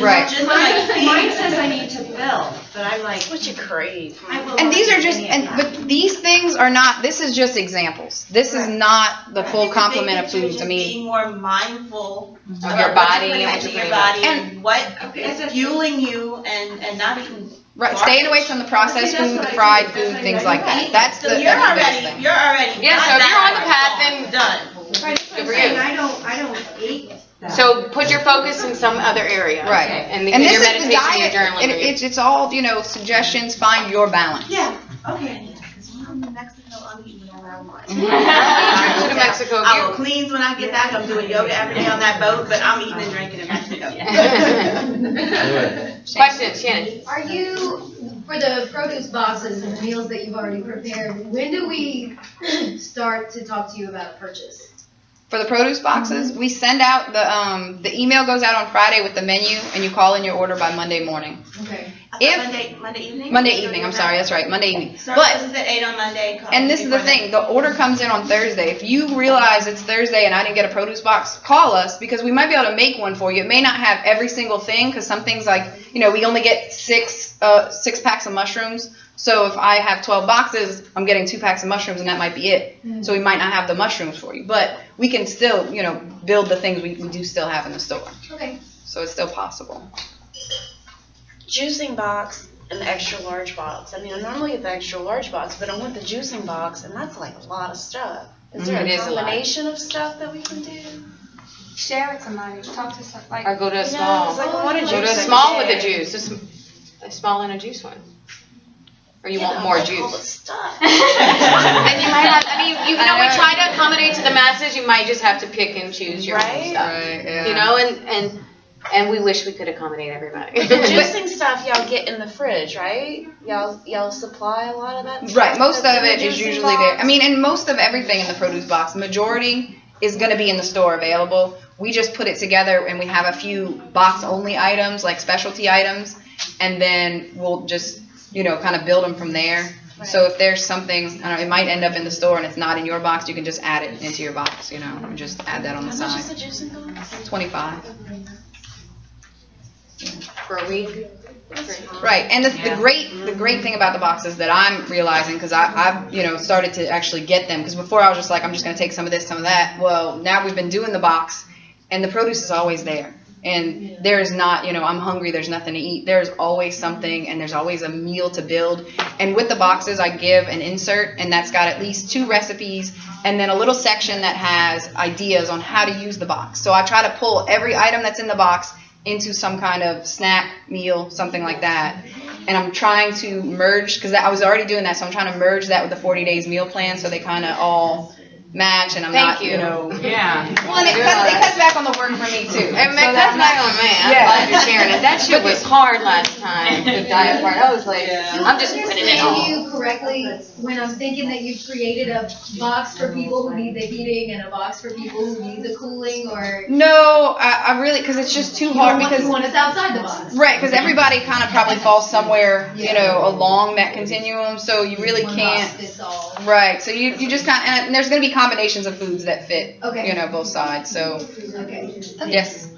Right. Just mine says I need to fill, but I'm like, what you crave. I will And not these are eat just, any of that. but these things are not, this is just examples. This is not the full complement of foods. I mean, Being more mindful of about your what body you're putting and into what your you're body And- and what is fueling you and not eating. right, staying away from the processed See, that's food, what I fried do. That's food, what things I like do. that. That's So the you're biggest already, thing. you're already. Yeah, got so if that you're on the right. path, then Done. Right, that's what Good I'm for saying. you. I don't eat that. So put your focus in some other area. Right. And, And this your is meditation, the diet. your journaling. It's all, suggestions. Find your balance. Yeah, okay. Because when I'm in Mexico, I'm eating whatever I want. Trip to Mexico. I will cleanse when I get back. I'm doing yoga every day on that boat, but I'm eating and drinking in Mexico. Question, Shannon. Are you, for the produce boxes and meals that you've already prepared, when do we start to talk to you about a purchase? For the produce boxes, we send out the email goes out on Friday with the menu, and you call in your order by Monday morning. Okay. Monday evening? Monday evening, I'm sorry, that's right, Monday evening. Start But classes at 8 on Monday. call and this is the before thing, the order comes in on Thursday. If you realize it's Thursday and I didn't get a produce box, call us because we might be able to make one for you. It may not have every single thing because some things like, we only get six packs of mushrooms. So if I have 12 boxes, I'm getting 2 packs of mushrooms and that might be it. So we might not have the mushrooms for you. But we can still, build the things we do still have in the store. Okay. So it's still possible. Juicing box and the extra large box. I normally get the extra large box, but I want the juicing box, and that's like a lot of stuff. Is there It a is a lot. combination of stuff that we can do? Share with somebody. Talk to some, like. Or go to a You know, small. it's like I want to Go to a juice small every with a day. juice. A small and a juice one. Or you Yeah, want but more I like all the juice. stuff. And you might have, we try to accommodate to the masses. You might just have to pick and choose your own Right? stuff. Right, yeah. And And we wish we could accommodate everybody. The juicing stuff y'all get in the fridge, right? Y'all supply a lot of that stuff? Right, most of that's in it the is juicing usually box? there. I mean, and most of everything in the produce box, the majority is going to be in the store available. We just put it together and we have a few box-only items, like specialty items, and then we'll just, kind of build them from there. Right. So if there's something, I don't know, it might end up in the store and it's not in your box, you can just add it into your box, and just add that on the side. How much is the juicing box? $25. For a week. Right, and the great thing about the boxes that I'm realizing, because I've started to actually get them, because before I was just like, I'm just going to take some of this, some of that. Well, now we've been doing the box, and the produce is always there. And there's not, I'm hungry, there's nothing to eat. There's always something, and there's always a meal to build. And with the boxes, I give an insert, and that's got at least 2 recipes, and then a little section that has ideas on how to use the box. So I try to pull every item that's in the box into some kind of snack, meal, something like that. And I'm trying to merge, because I was already doing that, so I'm trying to merge that with the 40 days meal plan so they kind of all match, and I'm Thank not, you. Yeah. Well, and it cuts back on the work for me, too. And so that's not on me. I'm glad you're sharing it. That shit was hard last time, the diet part. I was like, I'm just putting it all. You correctly when I'm thinking that you've created a box for people who need the heating and a box for people who need the cooling, or No, I really, because it's just too hard. you want us outside the box. Right, because everybody kind of probably falls somewhere, along that continuum, so you really can't. Right, so you just kind of, and there's going to be combinations of foods that fit, both sides, so. Okay. Yes.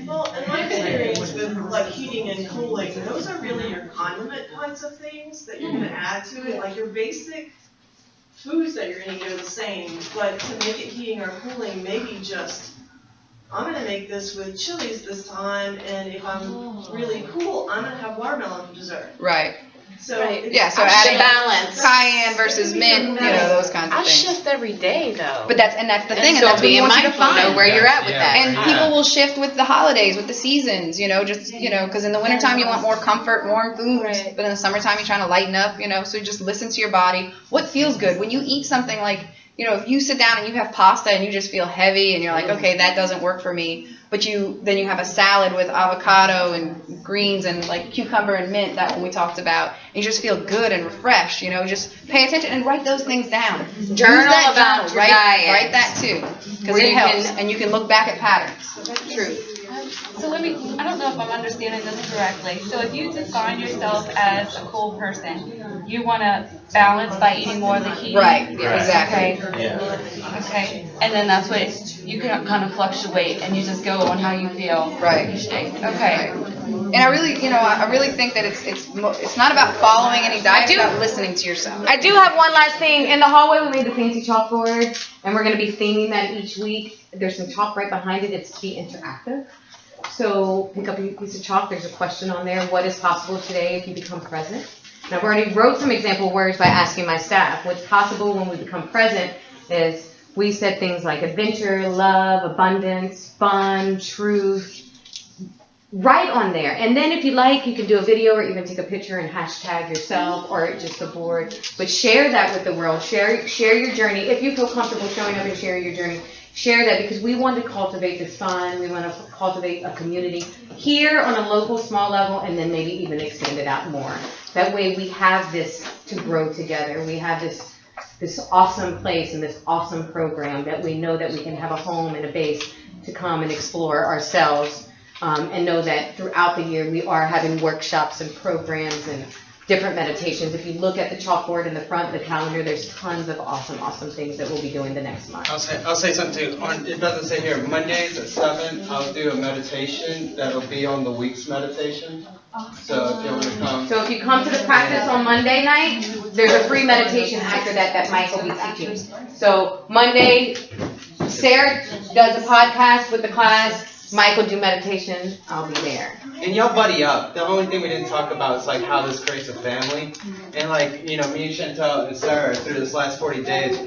Well, in my experience with like heating and cooling, those are really your condiment kinds of things that you're going to add to it. Like your basic foods that you're going to eat are the same, but to make it heating or cooling, maybe just, I'm going to make this with chilies this time, and if I'm really cool, I'm going to have watermelon for dessert. Right. So so adding balance, cayenne versus mint, those kinds of I things. shift every day though. But that's the thing, and so that's what being we want you to mindful, find. know where you're at with that. And people will shift with the holidays, with the seasons, because in the wintertime you want more comfort, warm foods, but in the summertime you're trying to lighten up, so you just listen to your body. What feels good? When you eat something like, if you sit down and you have pasta and you just feel heavy and you're like, okay, that doesn't work for me, but then you have a salad with avocado and greens and like cucumber and mint, that one we talked about, and you just feel good and refreshed, just pay attention and write those things down. Journal about your diet. Write that too, because it helps, and you can look back at patterns. True. So I don't know if I'm understanding this correctly. So if you define yourself as a cool person, you want to balance by eating more of the heat? Right, exactly. Okay. Yeah. Okay. And then that's what you can kind of fluctuate and you just go on how you feel. Right. Each day. Okay. And I really think that it's not about following any diet, it's about listening to yourself. I do have one last thing. In the hallway, we made the fancy chalkboard, and we're going to be theming that each week. There's some chalk right behind it. It's to be interactive. So pick up a piece of chalk. There's a question on there. What is possible today if you become present? And I've already wrote some example words by asking my staff. What's possible when we become present is we said things like adventure, love, abundance, fun, truth. Right on there. And then if you like, you can do a video or even take a picture and hashtag yourself or just the board. But share that with the world. Share your journey. If you feel comfortable showing up and sharing your journey, share that, because we want to cultivate this fun. We want to cultivate a community here on a local, small level, and then maybe even extend it out more. That way we have this to grow together. We have this awesome place and this awesome program that we know that we can have a home and a base to come and explore ourselves. And know that throughout the year we are having workshops and programs and different meditations. If you look at the chalkboard in the front of the calendar, there's tons of awesome things that we'll be doing the next month. I'll say something too. It doesn't say here, Mondays at 7, I'll do a meditation that'll be on the week's meditation. So if you want to come. So if you come to the practice on Monday night, there's a free meditation after that Mike will be teaching. So Monday, Sarah does a podcast with the class. Mike will do meditation. I'll be there. And y'all buddy up. The only thing we didn't talk about is like how this creates a family. And like, me and Chantel and Sarah through this last 40 days,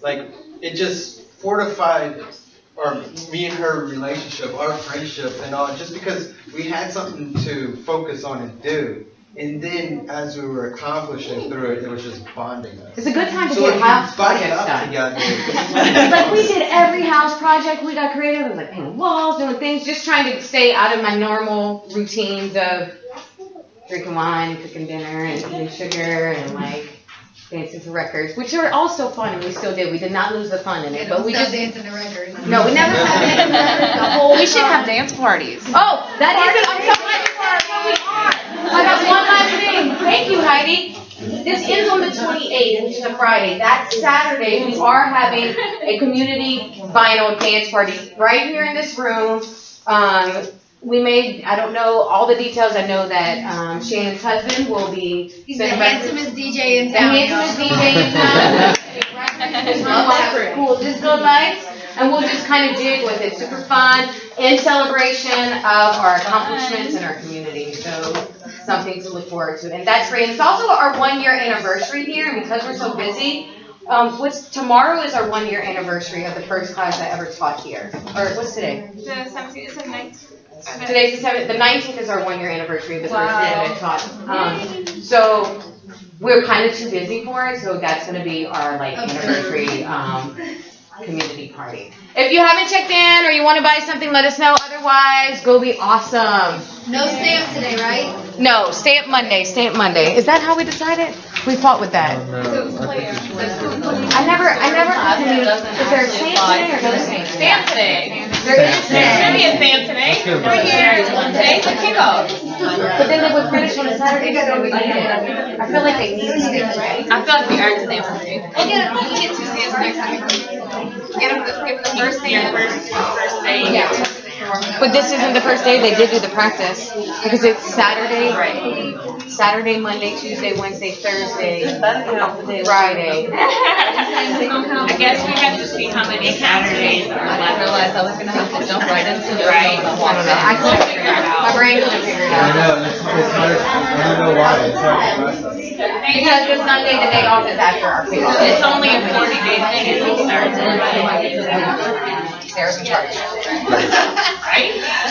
like it just fortified me and her relationship, our friendship and all, just because we had something to focus on and do. And then as we were accomplishing through it, it was just bonding us. It's a good time to So get like house you button projects up done. together. Like we did every house project, we got creative, it was like painting walls, doing things, just trying to stay out of my normal routines of drinking wine and cooking dinner and eating sugar and like dancing to records, which are also fun and we still did. We did not lose the fun in it, but we just dancing to records. no, we never had the whole. We should have dance parties. Oh, that is it. I'm so glad you are where we are. I got one last thing. Thank you, Heidi. This ends on the 28th, which is a Friday. That Saturday, we are having a community vinyl dance party right here in this room. We made, I don't know all the details. I know that Shannon's husband will be. He's the handsomest DJ in town. The handsomest DJ in town. Cool disco lights. And we'll just kind of jig with it. Super fun in celebration of our accomplishments in our community. So something to look forward to. And that's great. And it's also our 1 year anniversary here. And because we're so busy, tomorrow is our 1 year anniversary of the first class I ever taught here. Or what's today? The 17th is the 19th. Today's the 7th. The 19th is our 1 year anniversary of the first day that I taught. So we're kind of too busy for it. So that's going to be our like anniversary community party. If you haven't checked in or you want to buy something, let us know. Otherwise, go be awesome. No stamp today, right? No, stay at Monday. Stay at Monday. Is that how we decided? We fought with that. I never continued. Is there a stamp today or no stamp? Stamp today. There is a There's gonna be a stamp. stamp today. We're here. Today's the kickoff. But then they would finish on a Saturday, so we need it. I feel like they need stamps, right? I feel like we earned stamps today. We'll get 2 stamps next time. Give them the first stamp, first day. Yeah. But this isn't the first day. They did do the practice because it's Saturday, Saturday, Monday, Tuesday, Wednesday, Thursday, Friday. I guess we have to see how many Saturdays are left. I realized I was gonna have to jump right into the Right. I don't know. I couldn't figure it out. My brain couldn't figure it I out. know, it's hard, I don't know why, it's hard to process. Because the Sunday, the day off is after our pickup. It's only a 40-day thing and it starts in Sarah's in charge. right?